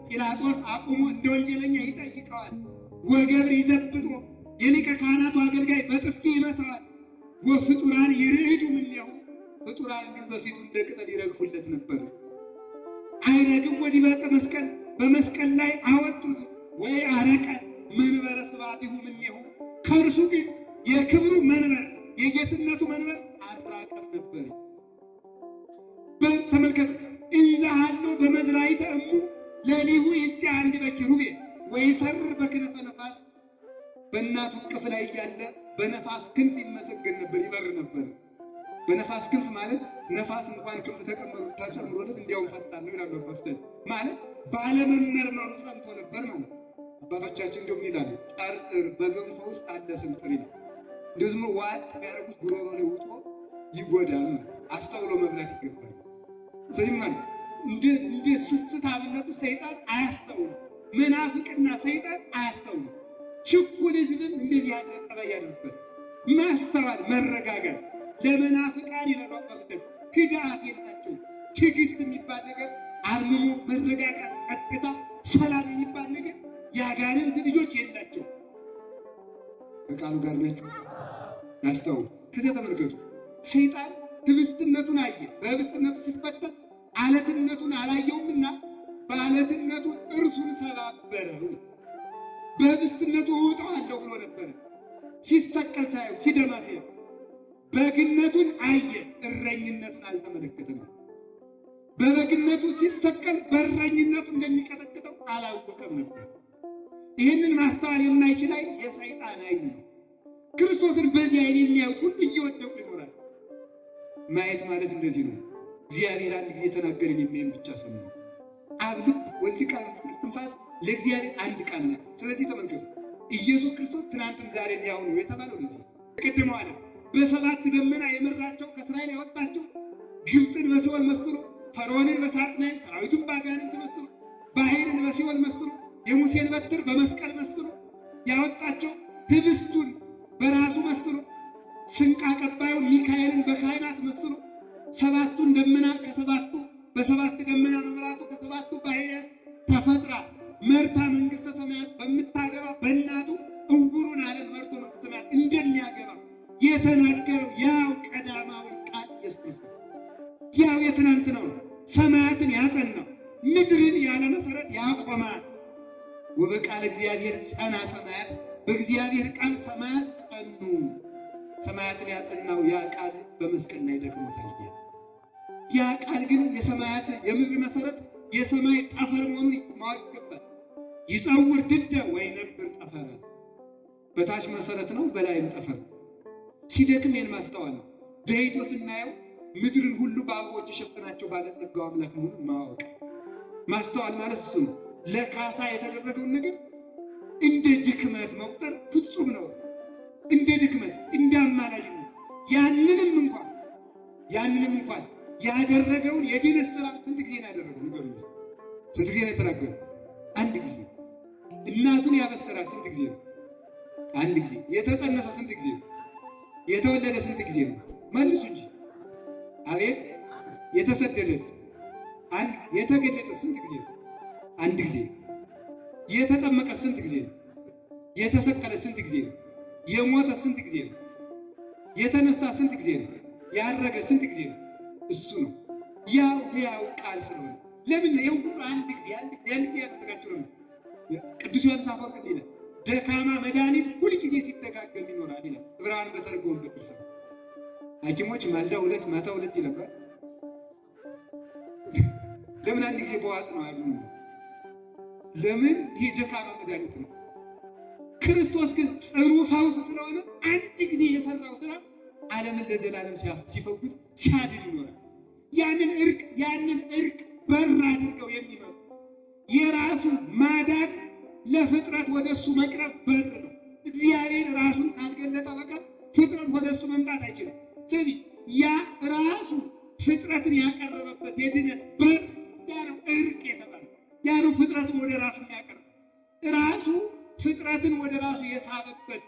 A: ጲላጦስ አቁሞ እንደ ወንጀለኛ ይጠይቀዋል። ወገብር ይዘብጦ፣ የሊቀ ካህናቱ አገልጋይ በጥፊ ይመታዋል። ወፍጡራን ይርዕዱ እምኔሁ፣ ፍጡራን ግን በፊቱ እንደ ቅጠል ይረግፉለት ነበር። አይረግም ወዲህ በዕፀ መስቀል፣ በመስቀል ላይ አወጡት። ወይ አረቀ መንበረ ስብሐቲሁ እምኔሁ፣ ከእርሱ ግን የክብሩ መንበር የጌትነቱ መንበር አራቀም ነበር። ተመልከቱ። እንዘ ሀሎ በመዝራዕተ እሙ ለሊሁ ይስዓንድ በኪሩቤል ወይሰርር በክነፈ ነፋስ፣ በእናቱ እቅፍ ላይ እያለ በነፋስ ክንፍ ይመሰገን ነበር፣ ይበር ነበር። በነፋስ ክንፍ ማለት ነፋስ እንኳን ክንፍ ተጨምሮለት እንዲያውም ፈጣን ነው ይላሉ አባቶቻችን። ማለት ባለመመርመሩ ጸንቶ ነበር ማለት። አባቶቻችን እንደውም ይላሉ ጠርጥር በገንፎ ውስጥ አለ ስንጥር ይላል። እንደዚሁ ዋጥ ያደረጉት ጉሮሮ ላይ ውጦ ይጎዳል ማለት። አስተውሎ መብላት ይገባል። ስለዚህ ማለት እንደ ስስታምነቱ ሰይጣን አያስተውሉ፣ መናፍቅና ሰይጣን አያስተውሉ። ችኩል ሕዝብም እንደዚህ ያለ ጠባይ ያለበት ማስተዋል መረጋጋት ለመናፍቃን ይረዳባቸው። ህዳት የላቸው። ትዕግስት የሚባል ነገር አርምሞ መረጋጋት፣ ጸጥታ፣ ሰላም የሚባል ነገር የአጋንንት ልጆች የላቸው። ከቃሉ ጋር ናቸው። ያስተውሉ። ከዚያ ተመልከቱ። ሰይጣን ህብስትነቱን አየ። በህብስትነቱ ሲፈተን አለትነቱን አላየውምና በአለትነቱ እርሱን ሰባበረው። በህብስትነቱ እውጠዋለሁ ብሎ ነበረ። ሲሰቀል ሳየው ሲደማ ሲያየው በግነቱን አየ፣ እረኝነቱን አልተመለከተም። በበግነቱ ሲሰቀል በእረኝነቱ እንደሚቀጠቅጠው አላወቀም ነበር። ይህንን ማስተዋል የማይችል ዓይን የሰይጣን ዓይን ነው። ክርስቶስን በዚህ ዓይን የሚያዩት ሁሉ እየወደቁ ይኖራል። ማየት ማለት እንደዚህ ነው። እግዚአብሔር አንድ ጊዜ ተናገረን የሚያየን ብቻ ሰማሁ። አብ ልብ፣ ወልድ ቃል፣ መንፈስ ቅዱስ ትንፋስ ለእግዚአብሔር አንድ ቃል ነው። ስለዚህ ተመልከቱ። ኢየሱስ ክርስቶስ ትናንትም ዛሬም ያው ነው የተባለው ለዚህ ቅድም አለ። በሰባት ደመና የመራቸው ከእስራኤል ያወጣቸው ግብፅን በሲኦል መስሎ፣ ፈርዖንን በሳጥናኤል ሰራዊቱን በአጋንንት መስሎ፣ ባሕርን በሲኦል መስሎ፣ የሙሴን በትር በመስቀል መስሎ ያወጣቸው ህብስቱን በራሱ መስሎ፣ ስንቅ አቀባዩን ሚካኤልን በካህናት መስሎ፣ ሰባቱን ደመና ከሰባቱ በሰባት ደመና መምራቱ ከሰባቱ ባሕርያት ተፈጥራ መርታ መንግሥተ ሰማያት በምታገባ በእናቱ እውሩን ዓለም መርቶ መንግሥተ ሰማያት እንደሚያገባ የተናገረው ያው ቀዳማዊ ቃል ኢየሱስ ክርስቶስ ያው የትናንት ነው። ሰማያትን ያጸናው ምድርን ያለ መሰረት ያቆማት። ወበቃለ እግዚአብሔር ጸና ሰማያት፣ በእግዚአብሔር ቃል ሰማያት ጸኑ። ሰማያትን ያጸናው ያ ቃል በመስቀል ላይ ደግሞ ታየ። ያ ቃል ግን የሰማያት የምድር መሰረት የሰማይ ጠፈር መሆኑን ማወቅ ይገባል። ይጸውር ድደ ወይ ነብር ጠፈረ። በታች መሰረት ነው፣ በላይም ጠፈር ነው። ሲደክም ይህን ማስተዋል ነው። ደይቶ ስናየው ምድርን ሁሉ በአበቦች የሸፈናቸው ባለጸጋው አምላክ መሆኑን ማወቅ ማስተዋል ማለት እሱ ነው። ለካሳ የተደረገውን ነገር እንደ ድክመት መቁጠር ፍጹም ነው። እንደ ድክመት እንደ አማላጅ ነው። ያንንም እንኳን ያደረገውን የድነት ስራ ስንት ጊዜ ነው ያደረገው? ንገሩኝ። ስንት ጊዜ ነው የተናገረው? አንድ ጊዜ። እናቱን ያበሰራት ስንት ጊዜ ነው? አንድ ጊዜ። የተጸነሰ ስንት ጊዜ ነው? የተወለደ ስንት ጊዜ ነው? መልሱ እንጂ። አቤት። የተሰደደስ? አንድ። የተገለጠ ስንት ጊዜ ነው? አንድ ጊዜ። የተጠመቀ ስንት ጊዜ ነው? የተሰቀለ ስንት ጊዜ ነው? የሞተ ስንት ጊዜ ነው? የተነሳ ስንት ጊዜ ነው? ያረገ ስንት ጊዜ ነው? እሱ ነው። ያው ቃል ስለሆነ ለምን ነው ይኸው ሁሉ አንድ ጊዜ ያደረጋችሁ ነው? ቅዱስ ዮሐንስ አፈወርቅ ይላል ደካማ መድኃኒት ሁልጊዜ ሲደጋገም ይኖራል ይላል። ዕብራውያን በተረጎመበት ድርሰት ሐኪሞች ማልዳ 2 ማታ 2 ይላል። ለምን አንድ ጊዜ በዋጥ ነው ያሉ? ለምን? ይሄ ደካማ መድኃኒት ነው። ክርስቶስ ግን ጽኑ ፈውስ ስለሆነ አንድ ጊዜ የሰራው ስራ ዓለምን ለዘላለም ሲፈውስ ሲያድን ይኖራል። ያንን እርቅ በር አድርገው የሚመጡ የራሱ ማዳን ለፍጥረት ወደሱ መቅረብ በር ነው። እግዚአብሔር ራሱን ካልገለጠ በቀር ፍጥረት ወደሱ መምጣት አይችልም። ስለዚህ ያ ራሱ ፍጥረትን ያቀረበበት የድነት በር ያ ነው እርቅ የተባለ። ያ ነው ፍጥረትን ወደ ራሱ የሚያቀርብ ራሱ ፍጥረትን ወደ ራሱ የሳበበት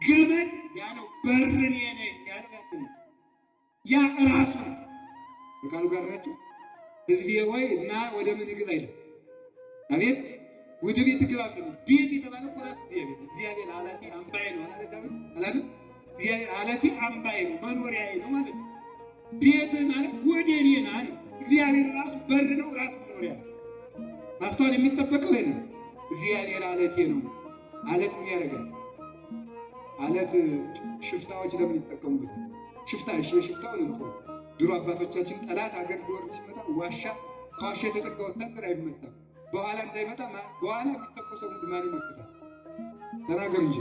A: ገመድ ያ ነው። በርን የነኝ ያልባትን ያ ራሱ ነው። በቃሉ ጋር ናቸው። ሕዝቤ ሆይ እና ወደ ምን ግባ አይደል? አቤት ወደ ቤት ግባ ነው። ቤት የተባለው ራሱ እግዚአብሔር አለቴ አምባዬ ነው አላለም? እግዚአብሔር አለቴ አምባዬ ነው መኖሪያዬ ነው ማለት ነው። ቤት ማለት ወደ እኔ ና ነው። እግዚአብሔር ራሱ በር ነው፣ ራሱ መኖሪያ ነው። ማስተዋል የሚጠበቀው ይሄ ነው። እግዚአብሔር አለቴ ነው። አለት ምን ያደርጋል? አለት ሽፍታዎች ለምን ይጠቀሙበት? ሽፍታውን እንቶ ድሮ አባቶቻችን ጠላት አገር ሊወር ሲመጣ ዋሻ ከዋሻ የተጠጋ ወታደር አይመታም። በኋላ እንዳይመጣ በኋላ የሚተኮሰው ማን ይመታል? ተናገሩ እንጂ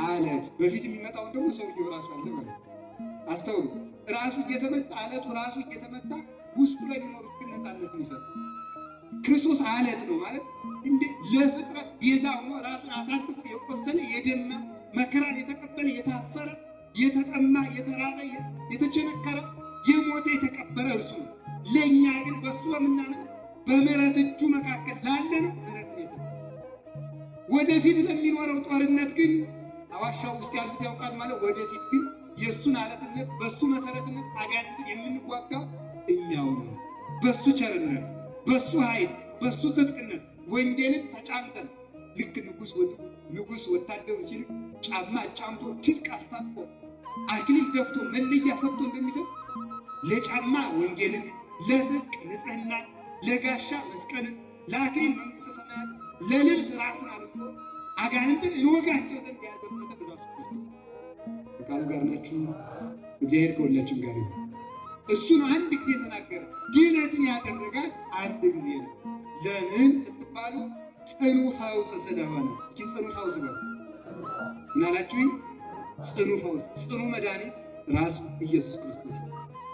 A: አለት በፊት የሚመጣውን ደግሞ ሰውየው ራሱ አለ ማለት አስተውሉ። ራሱ እየተመታ አለቱ ራሱ እየተመታ ውስጡ ላይ የሚኖሩት ግን ነፃነት ይሰጣል። ክርስቶስ አለት ነው ማለት እንደ ለፍጥረት ቤዛ ሆኖ ራሱን አሳልፎ የቆሰለ የደማ መከራን የተቀበለ የታሰረ የተጠማ የተራበ የተቸነከረ የሞተ የተቀበረ እርሱ ነው። ለእኛ ግን በሱ በምናምን በምሕረት እጁ መካከል ላለነው ምሕረት ነው። ወደፊት ለሚኖረው ጦርነት ግን አዋሻው ውስጥ ያሉት ያውቃል ማለት ወደፊት ግን የእሱን አለትነት በሱ መሰረትነት አጋንንትን የምንዋጋው እኛው ነው። በሱ ቸርነት በሱ ኃይል በሱ ትጥቅነት ወንጌልን ተጫምተን ልክ ንጉሥ ወታደሮች ይልቅ ጫማ ጫምቶ ትጥቅ አስታጥቆ አክሊል ደፍቶ መለያ ሰጥቶ እንደሚሰጥ ለጫማ ወንጌልን፣ ለትጥቅ ንጽሕና፣ ለጋሻ መስቀልን፣ ለአክሊል መንግሥተ ሰማያት፣ ለልብስ ራሱን አልፎ አጋንንትን እንወጋቸው ዘንድ ያዘበተ ራሱ ከቃሉ ጋር ናችሁ። እግዚአብሔር ከሁላችን ጋር ይሁን። እሱን አንድ ጊዜ ተናገረ። ድነትን ያደረጋት አንድ ጊዜ ነው። ለምን ስትባሉ ጽኑ ፈውስ ስለሆነ። እስኪ ጽኑ ፈውስ ነው ምናላችሁ? ጽኑ ፈውስ፣ ጽኑ መድኃኒት ራሱ ኢየሱስ ክርስቶስ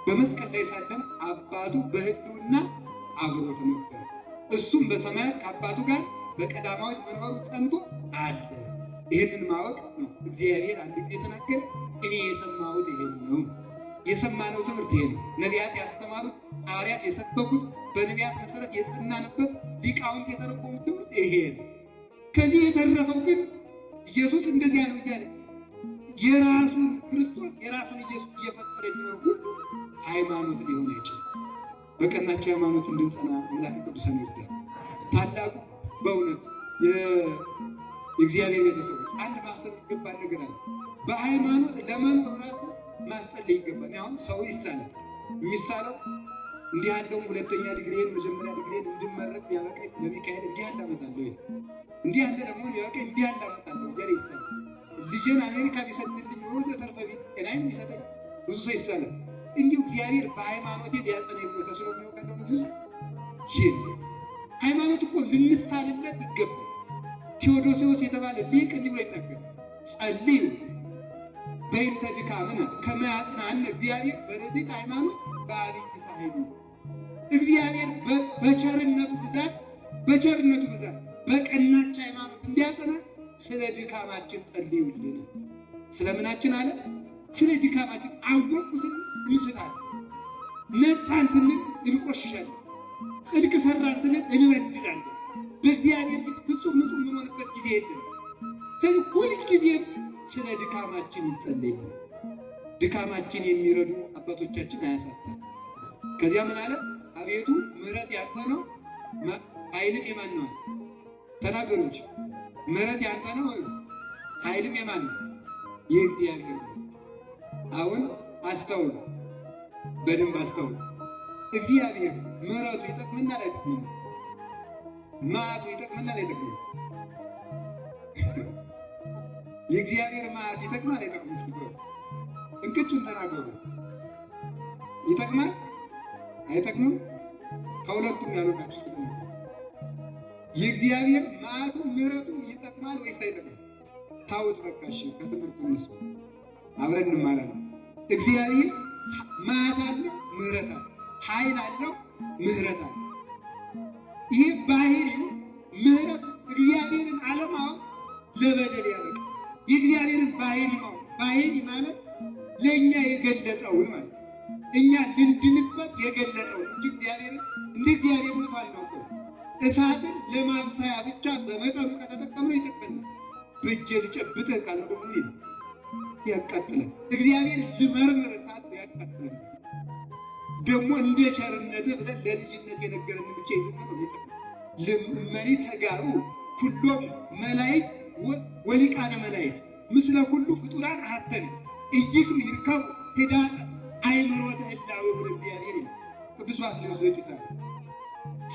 A: በመስቀል ላይ ሳለም አባቱ በሕልውና አብሮት ነበር። እሱም በሰማያት ከአባቱ ጋር በቀዳማዊት መንበሩ ጸንቶ አለ። ይህንን ማወቅ ነው። እግዚአብሔር አንድ ጊዜ ተናገረ። እኔ የሰማሁት ይሄን ነው። የሰማነው ትምህርት ይሄ ነው። ነቢያት ያስተማሩት፣ ሐዋርያት የሰበኩት፣ በነቢያት መሰረት የጸናንበት ሊቃውንት የተረጎሙት ትምህርት ይሄ ነው። ከዚህ የተረፈው ግን ኢየሱስ እንደዚያ ነው እያለ የራሱን ክርስቶስ የራሱን ኢየሱስ እየፈጠረ የሚኖር ሁሉ ሃይማኖት ሊሆን አይችልም። በቀናቸው ሃይማኖት እንድንጸና አምላክ ቅዱሳን ይርዳል። ታላቁ በእውነት የእግዚአብሔር ቤተሰቦች አንድ ማሰብ ይገባል ነገር አለ። በሃይማኖት ለመኖር ራሱ ማሰል ይገባል። አሁን ሰው ይሳላል። የሚሳለው እንዲህ ያለውም ሁለተኛ ዲግሪን መጀመሪያ ዲግሪን እንድመረቅ ያበቃኝ ለሚካኤል እንዲህ ያለ አመጣለሁ ይሄ እንዲህ ያለ ደግሞ ያበቃኝ እንዲህ ያለ አመጣለሁ ያለ ይሳላል። ልጄን አሜሪካ ቢሰጥልኝ ወዘ ተርፈ ቢት ጤናዬን ቢሰጠኝ ብዙ ሰው ይሳላል። እንዲሁ እግዚአብሔር በሃይማኖቴ ሊያጸናኝ ብሎ ተስሎ የሚያውቃለው ብዙ ይሄ ሃይማኖት እኮ ልንሳልለት ይገባል። ቴዎዶሲዎስ የተባለ ሊቅ እንዲህ ብሎ ይናገራል። ጸልዩ በእንተ ድካምነ ከመ ያጽናነ እግዚአብሔር በረድኤተ ሃይማኖት በዐቢይ ሳህሉ። እግዚአብሔር በቸርነቱ ብዛት በቀናች ሃይማኖት እንዲያጸና ስለ ድካማችን ጸልዩልን። ስለምናችን አለ? ስለ ድካማችን። አወቅኩ ስንል እንስታለን፣ ነጻን ስንል እንቆሽሻለን፣ ጽድቅ ሰራን ስንል እንበድላለን። በእግዚአብሔር ፊት ፍጹም ንጹሕ የምንሆንበት ጊዜ የለም። ስለዚህ ሁልጊዜም ስለ ድካማችን ይጸለያል። ድካማችን የሚረዱ አባቶቻችን አያሳጣም። ከዚያ ምን አለ? አቤቱ ምሕረት ያንተ ነው፣ ኃይልም የማን ነው? ተናገሩ እንጂ ምሕረት ያንተ ነው፣ ኃይልም የማን ነው? የእግዚአብሔር ነው። አሁን አስተውሉ፣ በደንብ አስተውሉ። እግዚአብሔር ምሕረቱ ይጠቅመናል አይጠቅምም? መዓቱ ይጠቅመናል አይጠቅምም? የእግዚአብሔር መዓት ይጠቅማል አይጠቅምም? እስኪ እንቅጩን ተናገሩ። ይጠቅማል አይጠቅምም? ከሁለቱም ያልሆናችሁ ስለሆነ የእግዚአብሔር መዓቱ ምሕረቱም ይጠቅማል ወይስ አይጠቅምም? ታውት በቃሽ። ከትምህርቱ እንስማ አብረን እንማራለን። እግዚአብሔር መዓት አለው፣ ምሕረት አለው፣ ኃይል አለው፣ ምሕረት አለው። ይህ ባህሪው ምሕረቱ እግዚአብሔርን አለማወቅ ለበደል ያበቃል። የእግዚአብሔርን ባህሪ ማወቅ፣ ባህሪ ማለት ለእኛ የገለጠውን ማለት እኛ ልንድንበት የገለጠውን እንጂ እግዚአብሔርን እንደ እግዚአብሔርነቱ አናውቀው። እሳትን ለማብሰያ ብቻ በመጠኑ ከተጠቀምነው ይጠቅመናል። በእጄ ልጨብጥህ ካልነው ደግሞ ያቃጥለን። እግዚአብሔር ልመርምር ካልነው ያቃጥለን። ደግሞ እንደ ቸርነትህ ብለን ለልጅነት የነገረን ብቻ ይዘን ነው የሚጠቅመን። ለመሪ ተጋሩ ሁሉም መላእክት ወሊቃነ መላእክት ምስለ ሁሉ ፍጡራን አሐተን እይክም ይርከቡ ሄዳን አይምሮተ ህላዌ ወደ እግዚአብሔር ይላል ቅዱስ ባስልዮስ ዘቂሳር።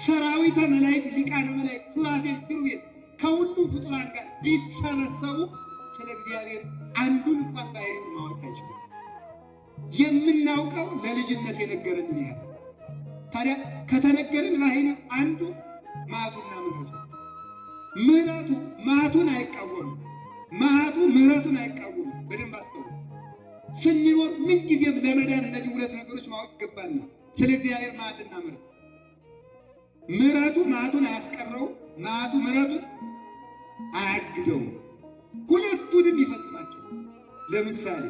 A: ሰራዊተ መላእክት ሊቃነ መላእክት ሱራፌል ኪሩቤል ከሁሉም ፍጡራን ጋር ቢሰበሰቡ ስለ እግዚአብሔር አንዱን እንኳን ባይሆን ማወቅ አይችሉም። የምናውቀው ለልጅነት የነገረንን ያህል። ታዲያ ከተነገረን ባህሪ አንዱ መዓቱና ምሕረቱ። ምሕረቱ መዓቱን አይቃወምም፣ መዓቱ ምሕረቱን አይቃወምም። በደንብ አስተውሉ። ስንኖር ምንጊዜም ለመዳን እነዚህ ሁለት ነገሮች ማወቅ ይገባናል። ስለ እግዚአብሔር መዓትና ምሕረት። ምሕረቱ መዓቱን አያስቀረውም፣ መዓቱ ምሕረቱን አያግደውም። ሁለቱንም ይፈጽማቸው። ለምሳሌ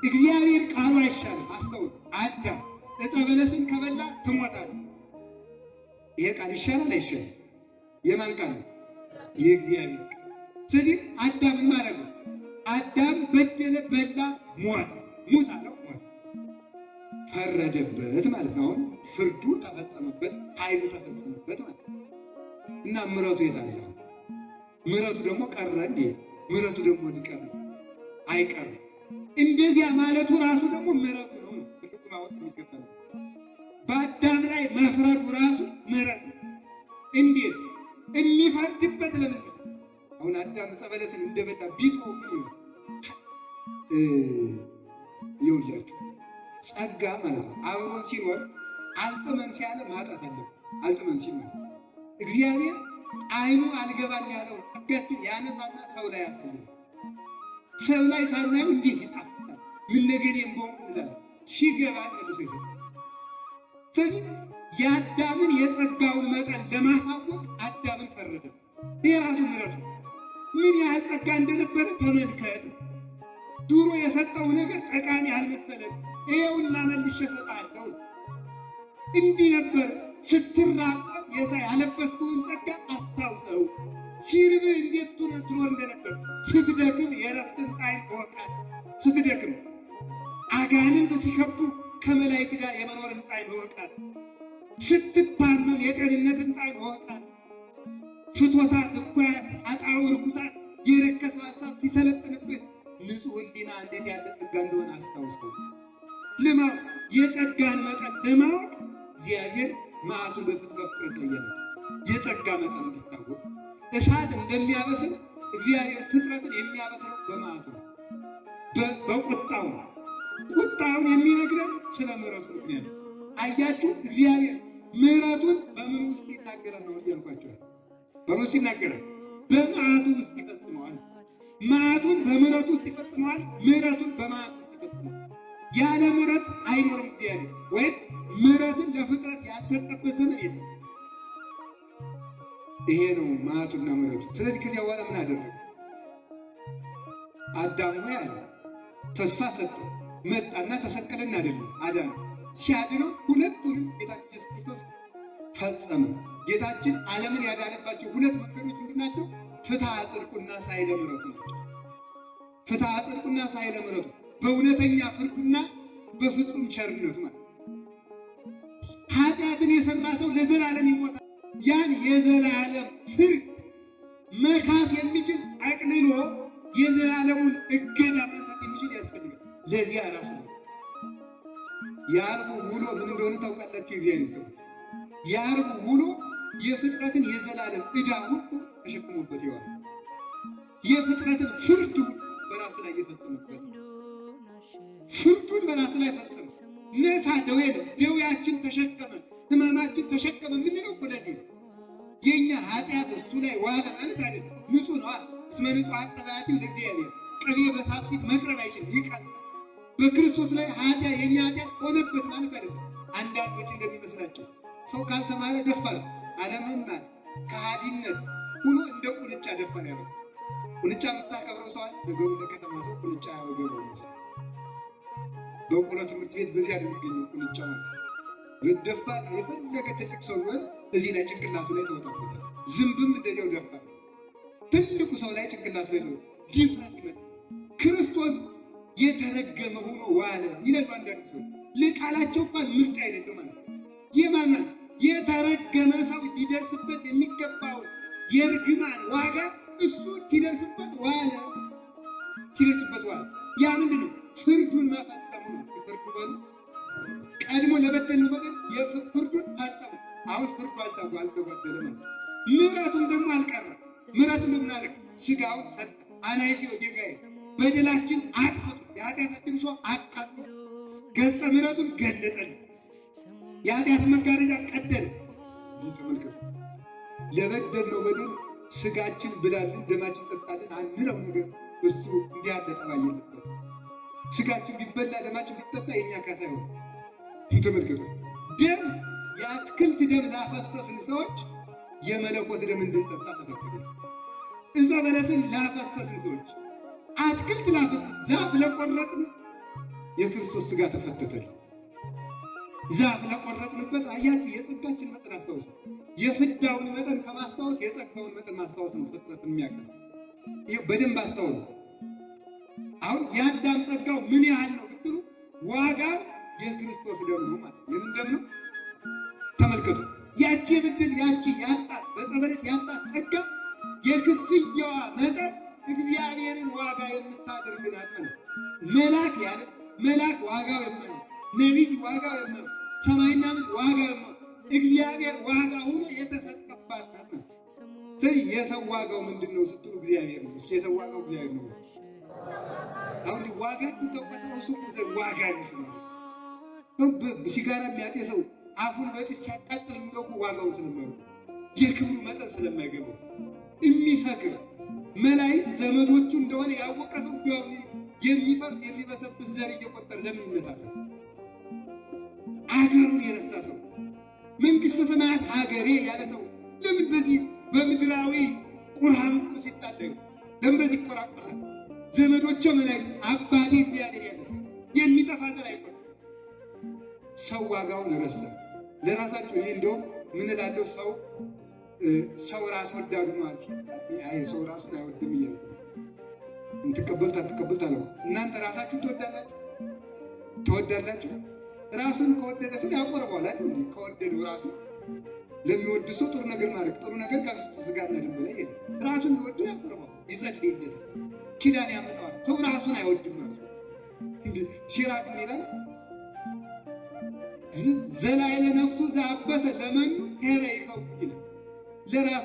A: እግዚአብሔር ቃሉ አይሻልም። አስተውሉ። አዳም ዕፀ በለስን ከበላ ትሞታለህ። ይሄ ቃል ይሻላል አይሻልም? የማን ቃል ነው? የእግዚአብሔር ቃል። ስለዚህ አዳምን ማድረግ ነው። አዳም በደለ፣ በላ፣ ሞተ። ሙት አለው፣ ሞተ። ፈረደበት ማለት ነው። አሁን ፍርዱ ተፈጸመበት፣ ኃይሉ ተፈጸመበት ማለት ነው። እና ምሕረቱ የት አለ? ምሕረቱ ደግሞ ቀረ እንዴ? ምሕረቱ ደግሞ ሊቀር አይቀርም። እንደዚያ ማለቱ ራሱ ደግሞ ምሕረቱ ነው። ትልቁ ማወቅ የሚገባው በአዳም ላይ መፍረዱ ራሱ ምሕረት ነው። እንዴት የሚፈርድበት ለምን? አሁን አዳም ዕፀ በለስን እንደበላ ቢጥሩ ምን ይሆን? ይኸውላችሁ ጸጋ ማለት ነው። አብሮን ሲኖር አልጥመን ሲያለ ማጣት አለብን። አልጥመን ሲኖር እግዚአብሔር አይኑ አልገባን ያለው ጸጋችን ያነሳና ሰው ላይ ያስገኛል። ሰው ላይ ሳናየው እንዴት ይጣፍጣል? ምን ነገር የምቦም እንላለን። ሲገባ መልሶ ይሰጣል። ስለዚህ የአዳምን የጸጋውን መጠን ለማሳወቅ አዳምን ፈረደ። ይህ ራሱ ምሕረቱ ምን ያህል ጸጋ እንደነበረ ተመልከት። ድሮ የሰጠው ነገር ጠቃሚ አልመሰለም። ይኸውና መልሼ እሰጥሃለሁ። እንዲህ ነበር ስትራቀቅ ያለበስኩህን ጸጋ አታውሰው። ሲርብህ እንዴት ትኖር እንደነበር፣ ስትደክም የእረፍትን ጣዕም እወቃት። ስትደክም አጋንንት ሲከቡ ከመላእክት ጋር የመኖርን ጣዕም እወቃት። ስትታመም የጤንነትን ጣዕም እወቃት። ፍቶታት፣ እኩያት፣ አጣው፣ ርኩሳት፣ የረከሰ ሀሳብ ሲሰለጥንብህ ንጹሕ ሕሊና እንዴት ያለ ጸጋ እንደሆነ አስታውሰው። ለማወቅ የጸጋን መጠን ለማወቅ እግዚአብሔር መዓቱን በፍጥረት ለየለት የጸጋ መጠን እንዲታወቅ። እሳት እንደሚያበስል እግዚአብሔር ፍጥረትን የሚያበስለው በመዓቱ ነው፣ በቁጣው ነው። ቁጣውን የሚነግረን ስለ ምሕረቱ ምክንያት ነው። አያችሁ፣ እግዚአብሔር ምሕረቱን በምን ውስጥ ይናገራል ነው ያልኳቸው። በምን ውስጥ ይናገራል? በመዓቱ ውስጥ ይፈጽመዋል። መዓቱን በምሕረቱ ውስጥ ይፈጽመዋል። ምሕረቱን በመዓቱ ውስጥ ይፈጽመዋል። ያለ ምሕረት አይኖርም እግዚአብሔር፣ ወይም ምሕረትን ለፍጥረት ያልሰጠበት ዘመን የለም። ይሄ ነው መዓቱና ምሕረቱ። ስለዚህ ከዚያ በኋላ ምን አደረገ? አዳም ሆይ አለ፣ ተስፋ ሰጠ። መጣና ተሰቀለና አይደለም አዳም ሲያድነው ሁለቱንም ጌታችን ኢየሱስ ክርስቶስ ፈጸመ። ጌታችን ዓለምን ያዳነባቸው ሁለት መንገዶች ምንድን ናቸው? ፍትሐ ጽድቁና ሳይለ ምሕረቱ ናቸው። ፍትሐ ጽድቁና ሳይለ ምሕረቱ በእውነተኛ ፍርዱና በፍጹም ቸርነቱ ማለት። ኃጢአትን የሰራ ሰው ለዘላለም ይሞታል። ያን የዘላለም ፍርድ መካስ የሚችል አቅልሎ የዘላለሙን እገዳ ማንሳት የሚችል ያስፈልጋል። ለዚያ ራሱ ነው የዓርቡ ውሎ ምን እንደሆነ ታውቃላችሁ? የእግዚአብሔር ሰው የዓርቡ ውሎ የፍጥረትን የዘላለም ዕዳ ሁሉ ተሸክሞበት ይዋል። የፍጥረትን ፍርድ ሁሉ በራሱ ላይ የፈጸመበት ፍርዱን በራሱ ላይ ፈጸመ። ነፃ ደዌ ነው፣ ደዌያችን ተሸከመ። ሕማማችን ተሸከመ የምንለው እኮ ለዚህ ነው። የእኛ ኃጢአት እሱ ላይ ዋለ ማለት አይደለም። ንጹሕ ነው። እስመ ንጹሕ አጠባያቲው ለእግዚአብሔር ቅቤ በእሳት ፊት መቅረብ አይችልም፣ ይቀር። በክርስቶስ ላይ የእኛ ኃጢአት ሆነበት ማለት አይደለም። አንዳንዶች እንደሚመስላቸው ሰው ካልተማረ ደፋር፣ አለመማር ከሃዲነት ሁኖ እንደ ቁንጫ ደፋር ያደረገ። ቁንጫ የምታከብረው ሰዋል ነገሩ ለከተማ ሰው ቁንጫ ያወገበው ይመስል በቆሎ ትምህርት ቤት በዚህ የሚገኘው ቁንጫ ደፋር የፈለገ ትልቅ ሰው ቢሆን እዚህ ላይ ጭንቅላቱ ላይ ተወጣበታል። ዝንብም እንደዚያው ደፋር ትልቁ ሰው ላይ ጭንቅላቱ ላይ ድፍረት ይመጣል። ክርስቶስ የተረገመ ሆኖ ዋለ ይላሉ አንዳንድ ሰው። ለቃላቸው እንኳን ምርጫ የሌለው ማለት ነው። የማንን የተረገመ ሰው ሊደርስበት የሚገባው የርግማን ዋጋ እሱ ሲደርስበት ዋለ። ሲደርስበት ዋለ። ያ ምንድን ነው? ፍርዱን መፈጸሙ ነው። ፍርዱ በሉ ቀድሞ ለበደልነው በደል ፍርዱን ፈጸሙ። አሁን ፍርዱ አልተጓደለም። ምሕረቱም ደግሞ አልቀረም። ምሕረቱን ደግሞ አለ ስጋውን ሰጠ። አናይሲዮ ጌጋዬ በደላችን አጥፍቶ የኃጢአታችን ሰው አቃጥሎ ገጸ ምሕረቱን ገለጸልን። የኃጢአት መጋረጃ ቀደለ። ተመልከቱ። ለበደልነው በደል ስጋችን ብላልን ደማችን ጠጣልን አንለው ነገር እሱ እንዲህ ያለ ጠባይ የለበት። ስጋችን ቢበላ ደማችን ቢጠጣ የኛ ካሳ ይሆን። ተመልከቱ። ደም የአትክልት ደም ላፈሰስን ሰዎች የመለኮት ደም እንድንጠጣ ተፈቀደ። እዛ በለስን ላፈሰስን ሰዎች አትክልት ላፈሰስ ዛፍ ለቆረጥን የክርስቶስ ስጋ ተፈተተል። ዛፍ ለቆረጥንበት አያችሁ የጸጋችን መጠን አስታውሱ። የፍዳውን መጠን ከማስታወስ የጸጋውን መጠን ማስታወስ ነው ፍጥረት የሚያቀር። ይሄ በደንብ አስታውሉ። አሁን የአዳም ጸጋው ምን ያህል ነው ብትሉ ዋጋው የክርስቶስ ደም ነው ማለት ነው። የምን ደም ነው? ተመልከቱ። ያቺ ብድል ያቺ ያጣት በጸበለስ ያጣት ጸጋ የክፍያዋ መጠን እግዚአብሔርን ዋጋ የምታደርግ ናት ማለት መልአክ ያለ መልአክ ዋጋው የማይ ነቢይ ዋጋው የማይ ሰማይና ምድር ዋጋው የማይ እግዚአብሔር ዋጋ ሆኖ የተሰጠባት ናት። ስለዚህ የሰው ዋጋው ምንድን ነው ስትሉ እግዚአብሔር ነው። እስኪ የሰው ዋጋው እግዚአብሔር ነው። አሁን ዋጋችሁ ተቆጣው እሱ ዋጋ ነው። ሲጋራ የሚያጤሰው አፉን በጢስ ሲያቃጥል የሚለው ዋጋውን ስለማይሆን የክብሩ መጠን ስለማይገባው የሚሰክር መላእክት ዘመዶቹ እንደሆነ ያወቀ ሰው ቢሆን የሚፈርስ የሚበሰብስ ዘር እየቆጠረ ለምን ይመታል? አገሩን የረሳ ሰው መንግሥተ ሰማያት ሀገሬ ያለ ሰው ለምን በዚህ በምድራዊ ቁራንቁር ሲጣደግ ለምን በዚህ ቆራቆሳል? ዘመዶቹ መላእክት አባቴ እግዚአብሔር ያለ ሰው የሚጠፋ ዘር አይቆጥር። ሰው ዋጋውን ረሳ። ለራሳቸው ይሄ እንደውም ምን እላለሁ ሰው ራስ ወዳዱ ነው አልሲ አይ ሰው ራሱን አይወድም ይላል። እንትቀበሉት አትቀበሉት አለው። እናንተ ራሳችሁን ትወዳላችሁ? ራሱን ከወደደ ሰው ያቆርበዋል አይደል? እንዴ ከወደደው ራሱ ለሚወድ ሰው ጥሩ ነገር ማድረግ ጥሩ ነገር ከክርስቶስ ጋር እንደም በላይ ይሄ ራሱን ይወደው ያቆርበዋል፣ ይጸልይለት፣ ኪዳን ያመጣዋል። ሰው ራሱን አይወድም ራሱ እንዴ ሲራቅ ይላል ዘላይለ ነፍሱ ዘአበሰ ለመኑ ሄረ ይከው ይላል። ለራሱ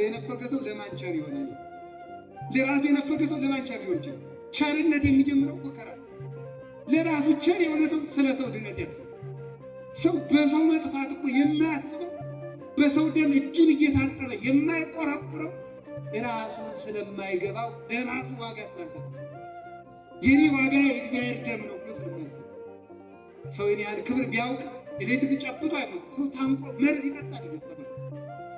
A: የነፈገ ሰው ለማንቸር ይሆናል። ለራሱ የነፈገ ሰው ለማንቸር ይሆን ይችላል። ቸርነት የሚጀምረው ከራ ለራሱ ቸር የሆነ ሰው ስለ ሰው ድነት ያስባል። ሰው በሰው መጥፋት እኮ የማያስበው በሰው ደም እጁን እየታጠበ የማይቆረቁረው ራሱን ስለማይገባው ለራሱ ዋጋ ያስታርሳል። የኔ ዋጋ የእግዚአብሔር ደም ነው ብሎ ስለማያስብ ሰው የኔ ያህል ክብር ቢያውቅ ኤሌክትሪክ ጨብጦ አይሞት። ሰው ታንቆ መርዝ ይጠጣል።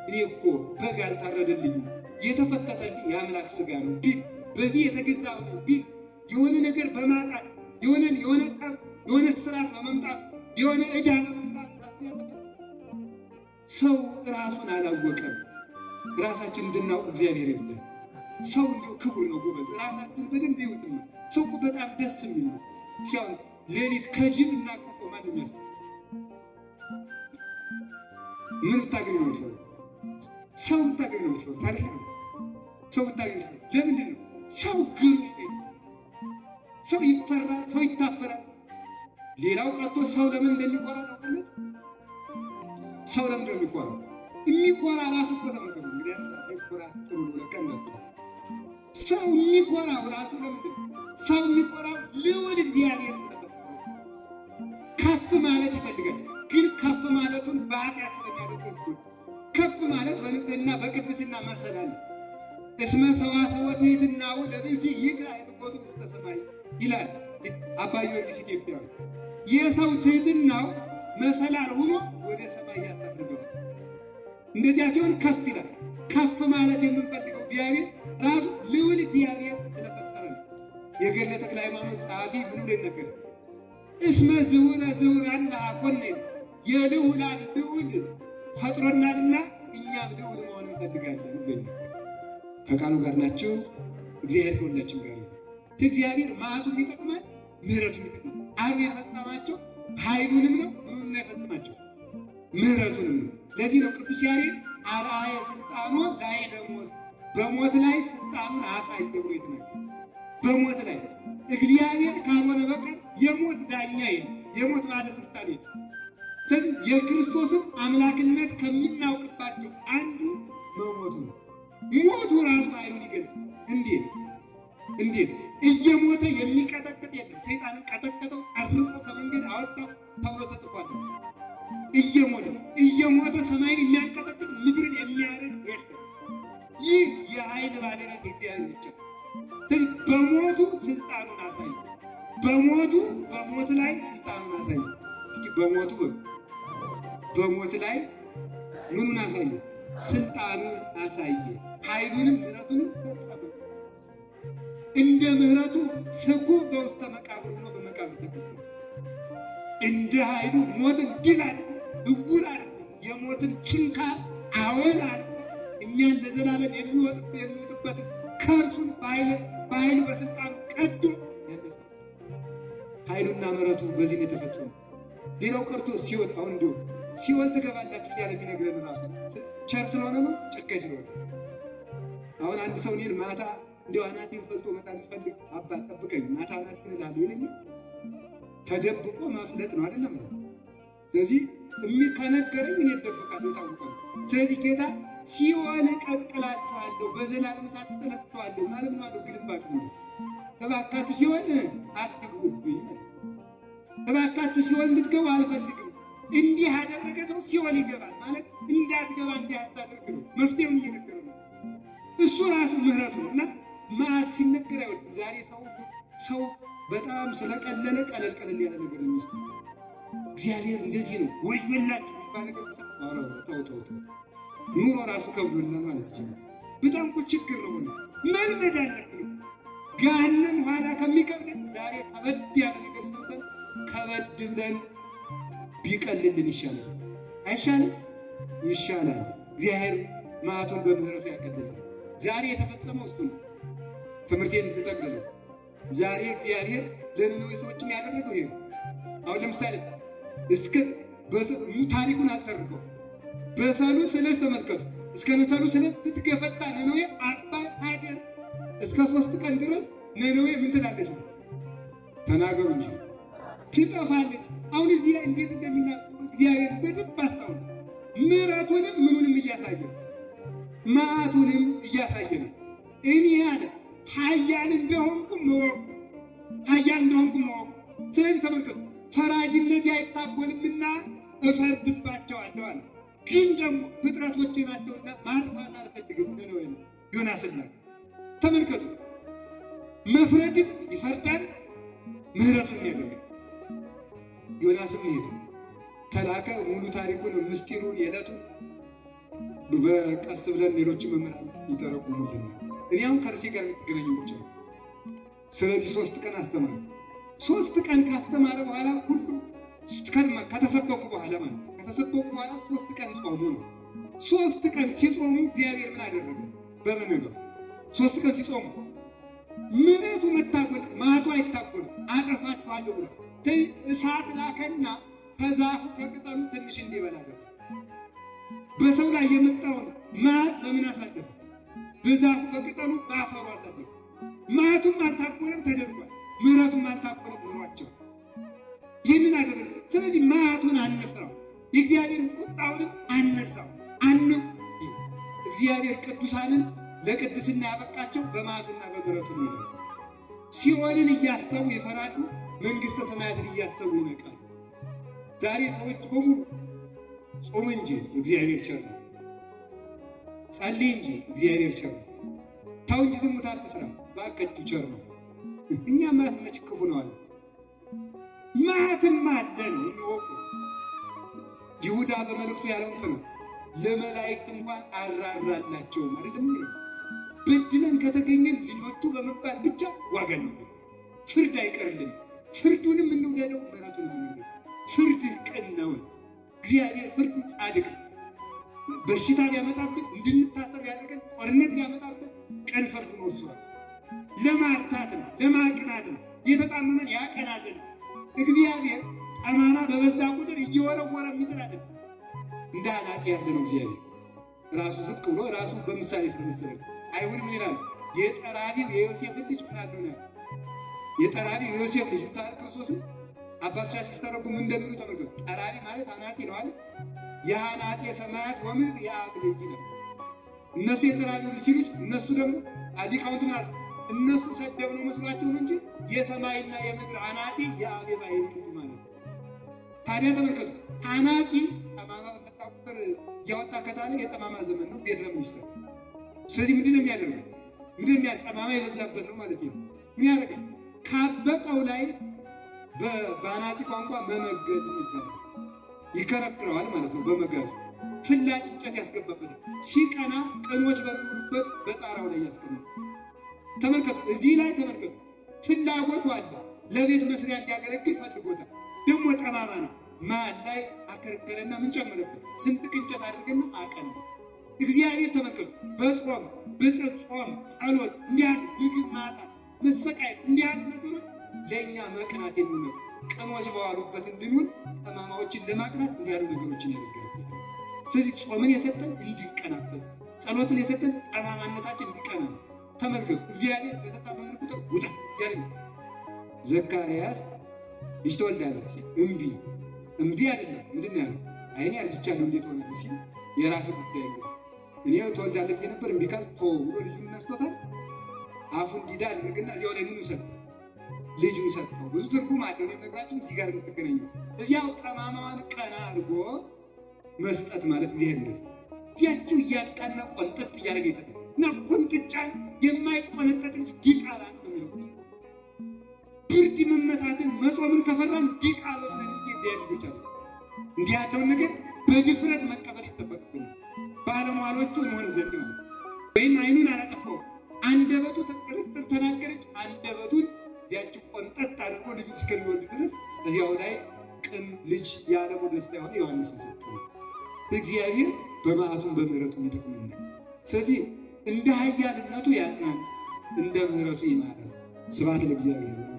A: እኔ እኮ በግ አልታረደልኝም የተፈተተልኝ የአምላክ ስጋ ነው ቢል በዚህ የተገዛው ነው ቢል የሆነ ነገር በማጣት የሆነ ስራት በመምጣት የሆነ ዕዳ በመምጣት ሰው ራሱን አላወቀም። ራሳችን እንድናውቅ እግዚአብሔር ይርዳል። ሰው እንደው ክቡር ነው ጎበዝ። ራሳችን በደንብ ይውጥ። ሰው እኮ በጣም ደስ የሚል ነው። ሲያው ሌሊት ከጅብ እና ከሰው ማንም ያስ ምን ታገኝ ነው የምትፈሩ? ሰው ታገኝ ነው የምትፈሩ? ታሪክ ነው። ሰው ታገኝ ነው። ለምንድን ነው ሰው ግሩም ሰው ይፈራል፣ ሰው ይታፈራል። ሌላው ቀርቶ ሰው ለምን እንደሚቆራ ታውቃለህ? ሰው ለምን እንደሚቆራ የሚቆራ ራሱ እኮ ተመከሩ። እንግዲህ ይቆራ ጥሩ ነው ለቀነው ሰው የሚቆራው ራሱ ለምንድን ነው? ሰው የሚቆራው ልዑል እግዚአብሔር ከፍ ማለት ይፈልጋል። ግን ከፍ ማለቱ ራሱን በኃጢአት ስለሚያደርግ ከፍ ማለት በንጽህና በቅድስና መሰላል እስመ ሰዋስወ ትሕትናሁ ለብእሲ ይቅራ ይልቆቱ ውስተ ሰማይ ይላል አባ ጊዮርጊስ ኢትዮጵያዊ። የሰው ትሕትናው መሰላል ሆኖ ወደ ሰማይ ያሳርገዋል። እንደዚያ ሲሆን ከፍ ይላል። ከፍ ማለት የምንፈልገው እግዚአብሔር ራሱ ልዑል እግዚአብሔር ስለፈጠረ ነው። የገድለ ተክለ ሃይማኖት ጸሐፊ ምን ብሎ ይነገራል? እስመ ዝውረ ዝውራን ለአኮነ የልዑላን ልዑል ፈጥሮናልና እኛም ልዑል መሆን እንፈልጋለን ብሎ ይነገራል። ከቃሉ ጋር ናቸው። እግዚአብሔር ከሁላችን ጋር ነው። እግዚአብሔር መዓቱም ይጠቅማል፣ ምሕረቱም ይጠቅማል። አብ የፈጸማቸው ኃይሉንም ነው፣ ምኑንም ነው የፈጸማቸው? ምሕረቱንም ነው። ለዚህ ነው ቅዱስ ያሬድ አርአየ ስልጣኖ ላዕለ ሞት፣ በሞት ላይ ስልጣኑን አሳየ ብሎ የተናገረው። በሞት ላይ እግዚአብሔር ካልሆነ በቀር የሞት ዳኛ የለም፣ የሞት ባለስልጣን የለም። ስለዚህ የክርስቶስን አምላክነት ከምናውቅባቸው አንዱ መሞቱ ነው። ሞቱ ራሱ ኃይሉን ይገልጣል። እንዴት እየሞተ የሚቀጠቅጥ የለም። ሰይጣንን ቀጠቀጠው፣ አርቆ ከመንገድ አወጣው ተብሎ ተጽፏል። እየሞተ ሰማይን የሚያንቀጠቅጥ ምድርን የሚያረግ የለም። ይህ የኃይል ባለቤት እግዚአብሔር ብቻ። ስለዚህ በሞቱ ስልጣኑን አሳየ። በሞት ላይ ስልጣኑን አሳየ። እስኪ በሞት ላይ ምኑን አሳየ? ስልጣኑን አሳየ። ኃይሉንም ምሕረቱንም ፈጸመ። እንደ ምሕረቱ ስኩ በውስተ መቃብር ሆኖ በመቃብር ተቀበረ። እንደ ኃይሉ ሞትን ድል አድርጎ እውር አድርጎ የሞትን ችንካር አወል አድርጎ እኛን ለዘላለም የሚወጥበትን ከእርሱን በኃይሉ በስልጣኑ ቀዶ ያነሳ። ኃይሉና ምሕረቱ በዚህ ነው የተፈጸመው። ሌላው ቀርቶ ሲኦል አሁን እንዲሁ ሲኦል ትገባላችሁ እያለ የሚነግረን ራሱ ቸር ስለሆነ ነው? ጨካኝ ስለሆነ? አሁን አንድ ሰው እኔን ማታ እንዲያው አናቴን ፈልጦ መጣል ፈልግ አባ ጠብቀኝ ማታ አናቴን እላለሁ ይለኛል። ተደብቆ ማፍለጥ ነው አይደለም? ስለዚህ ከነገረኝ እኔ እደብቃለሁ፣ ታውቃለህ። ስለዚህ ጌታ ሲኦል እቀቅላችኋለሁ፣ በዘላለም እሳት እጥላችኋለሁ ማለት ነው። ግልባጩ ነው። እባካችሁ ሲኦል አትግቡብኝ፣ እባካችሁ ሲኦል እንድትገቡ አልፈልግም። እንዲህ ያደረገ ሰው ሲኦል ይገባል ማለት እንዳትገባ እንዲህ አታድርግ ነው። መፍትሄውን እየነገረ ነው እሱ ራሱ ምሕረቱ ነው። እና መዓት ሲነገር አይወድም። ዛሬ ሰው በጣም ስለቀለለ ቀለል ያለ ነገር የሚወስድ እግዚአብሔር እንደዚህ ነው። ወዮላችሁ የሚባል ነገር ተው ኑሮ ራሱ ከብዶና ማለት ይችላል። በጣም እኮ ችግር ነው። መልመድ አለብን። ገሃነም ኋላ ከሚከብደን ዛሬ ከበድ ያለ ነገር ሰምተን ከበድ ብለን ቢቀልልን ይሻላል። አይሻልም? ይሻላል። እግዚአብሔር መዓቱን በምሕረቱ ያቀልልን። ዛሬ የተፈጸመው እሱ ነው። ትምህርቴን ልጠቅልለው። ዛሬ እግዚአብሔር ለነነዌ ሰዎችም ያደረገው ይሄ ነው። አሁን ለምሳሌ ታሪኩን አልተርከው በሰሉስ ዕለት ተመልከቱ። እስከ ሰሉስ ዕለት ስትገፈታ ነነዌ 40 ሀገር እስከ 3 ቀን ድረስ ነነዌ ምን ትላለች? ተናገሩ እንጂ ትጠፋለች። አሁን እዚህ ላይ እንዴት እንደሚናገር እግዚአብሔር በደንብ አስታውሱ። ምሕረቱንም ምኑንም እያሳየ መዓቱንም እያሳየ ነው። እኔ ያለ ኃያል እንደሆንኩ መወቁ። ስለዚህ ተመልከቱ፣ ፈራጅነት አይታጎልምና እፈርድባቸዋለሁ አለ። ግን ደግሞ ፍጥረቶቼ ናቸውና ማጥፋት አልፈልግም ነው ዮናስና ተመልከቱ። መፍረድም ይፈርዳል፣ ምሕረቱን ያደርጋል። ዮናስም ሄዱ ተላከ። ሙሉ ታሪኩን ምስጢሩን የዕለቱን በቀስ ብለን ሌሎች መምህራን ይተረጉሙልን። እኔ አሁን ከርሴ ጋር የሚገናኙ ብቻ ነው። ስለዚህ 3 ቀን አስተማረ። 3 ቀን ካስተማረ በኋላ ሁሉ ከተሰበኩ በኋላ ከተሰበኩ በኋላ 3 ቀን ጾሙ ነው። 3 ቀን ሲጾሙ እግዚአብሔር ምን አደረገ? በምን ነው 3 ቀን ሲጾሙ ምሕረቱ መታጎል መዓቱ አይታጎል አጠፋችኋለሁ ብሎ እሳት ላከና ከዛፉ ከቅጠሉ ትንሽ እንዲበላ አደረገ። በሰው ላይ የመጣውን መዓት በምን አሳለፈ? በዛፉ በቅጠሉ በአፈሩ አሳለፈ። መዓቱም አልታጎለም ተደርጓል፣ ምሕረቱም አልታጎለም ኖሯቸው ይህንን አደረገ። ስለዚህ መዓቱን አንፍራው፣ የእግዚአብሔርን ቁጣውንም አነሳው። እግዚአብሔር ቅዱሳንን ለቅድስና ያበቃቸው በመዓቱና በምሕረቱ ነው። ሲኦልን እያሰቡ ይፈራሉ፣ መንግሥተ ሰማያትን እያሰቡ ይነቃሉ። ዛሬ ሰዎች በሙሉ ጾም እንጂ እግዚአብሔር ቸር ነው። ጸልይ እንጂ እግዚአብሔር ቸር ነው። ተው እንጂ ዝሙት አትስራ እባክህ ቸር ነው። እኛ ማለት መች ክፉ ነው አለ ማለትም አለ ነው እንወቁ። ይሁዳ በመልእክቱ ያለው እንትን ለመላእክት እንኳን አራራላቸው አይደለም ነው። በድለን ከተገኘን ልጆቹ በመባል ብቻ ዋጋ ነው። ፍርድ አይቀርልን። ፍርዱንም እንውደደው፣ ምሕረቱንም እንውደደው። ፍርድ ቅን ነው። እግዚአብሔር ፍርዱ ጻድቅ ነው። በሽታ ቢያመጣብን እንድንታሰብ ያደርገን፣ ጦርነት ቢያመጣብን ቀን ፍርዱ ነው። እሱ ለማርታት ነው፣ ለማቅናት ነው። የተጣመመን ያቀና ዘንድ እግዚአብሔር ጠማማ በበዛ ቁጥር እየወረወረ የሚጥል አይደለም። እንደ አናጺ ያለ ነው እግዚአብሔር። ራሱ ዝቅ ብሎ ራሱ በምሳሌ ስለመሰለ አይሁድ ምን ይላሉ? የጠራቢው የዮሴፍ ልጅ ምን አሉና የጠራቢው የዮሴፍ ልጅ ታሪክ ክርስቶስን አባቶቻችን ሲተረጉሙ እንደሚሉ ተመልከቱ። ጠራቢ ማለት አናጺ ነው አለ። የአናጺ ሰማያት ወምድር የአብ ልጅ ነው። እነሱ የጠራቢው ልጅ ልጅ እነሱ ደግሞ ሊቃውንት ማለት እነሱ ሰደብነው መስሏቸው ነው እንጂ የሰማይና የምድር አናጺ የአብ የባሕርይ ልጅ ማለት ነው። ታዲያ ተመልከቱ አናጺ ጠማማ በመጣ ቁጥር እያወጣ ከታለ የጠማማ ዘመን ነው። ቤት ለምን ይሰራል? ስለዚህ ምንድን ነው የሚያደርገው? ምንድን ነው ጠማማ የበዛበት ነው ማለት ነው። ምን ያደርጋል? ካበቀው ላይ በአናጺ ቋንቋ መመገዝ ይባላል። ይከረክረዋል ማለት ነው። በመጋዙ ፍላጭ እንጨት ያስገባበታል። ሲቀና ቅኖች በሚውሉበት በጣራው ላይ ያስቀምጣል። ተመልከቱ፣ እዚህ ላይ ተመልከቱ። ፍላጎቱ አለ። ለቤት መስሪያ እንዲያገለግል ፈልጎታል። ደግሞ ጠማማ ነው። መሀል ላይ አከረከረና ምን ጨመረበት? ስንጥቅ እንጨት አድርገና አቀና። እግዚአብሔር ተመልከቱ፣ በጾም በጾም ጸሎት እንዲያሉ ምግብ ማጣት መሰቃየት እንዲያሉ ነገሮች ለእኛ መቅናት የሚሆነው ቀኖች በዋሉበት እንድንውል ጠማማዎችን ለማቅናት እንዲያሉ ነገሮችን ያደርጋል። ስለዚህ ጾምን የሰጠን እንዲቀናበት፣ ጸሎትን የሰጠን ጠማማነታችን እንዲቀና ነው። ተመልከቱ፣ እግዚአብሔር በተጣመምን ቁጥር ውጣ ያለ ዘካርያስ ልጅ ትወልዳለች። እምቢ አይደለም። ምንድን ያለው? አይኔ አርጅቻለሁ እንዴት ሆነ ሲል የራስ ጉዳይ ነው። እኔ ትወልዳለህ ብዬ ነበር እምቢ ካል ተው ብሎ ልጁን ነስቶታል። አፉን ዲዳ አድርግና እዚያው ላይ ምኑ ሰጠው? ልጁ ሰጠው። ብዙ ትርጉም አለው። ነግራችሁ እዚህ ጋር የምትገናኘው እዚያው ጠማማዋን ቀና አድርጎ መስጠት ማለት እግዚአብሔር እንደዚህ እዚያችሁ እያቃና ቆንጠጥ እያደረገ ይሰጣል። እና ቁንጥጫን የማይቆነጠጥ ልጅ ዲቃላ ነው የሚለው። ብርድ መመታትን መጾምን ከፈራን ዲቃሎች ነን እንጂ ልጆች አሉ። እንዲህ ያለውን ነገር በድፍረት መቀበል ይጠበቅብናል። ባለሟሎቹ እንሆን ዘንድ ማለት ወይም አይኑን አላጠፋው አንደበቱ ተቀርጥር ተናገረች። አንደበቱን ያቺ ቆንጠጥ አድርጎ ልጁ እስከሚወልድ ድረስ እዚያው ላይ ቅን ልጅ ያለሙ ደስታ የሆነ ዮሐንስን ሰጠው። እግዚአብሔር በመዓቱም በምህረቱም ይጠቅመናል። ስለዚህ እንደ ኃያልነቱ ያጽናን፣ እንደ ምህረቱ ይማረን። ስብሐት ለእግዚአብሔር።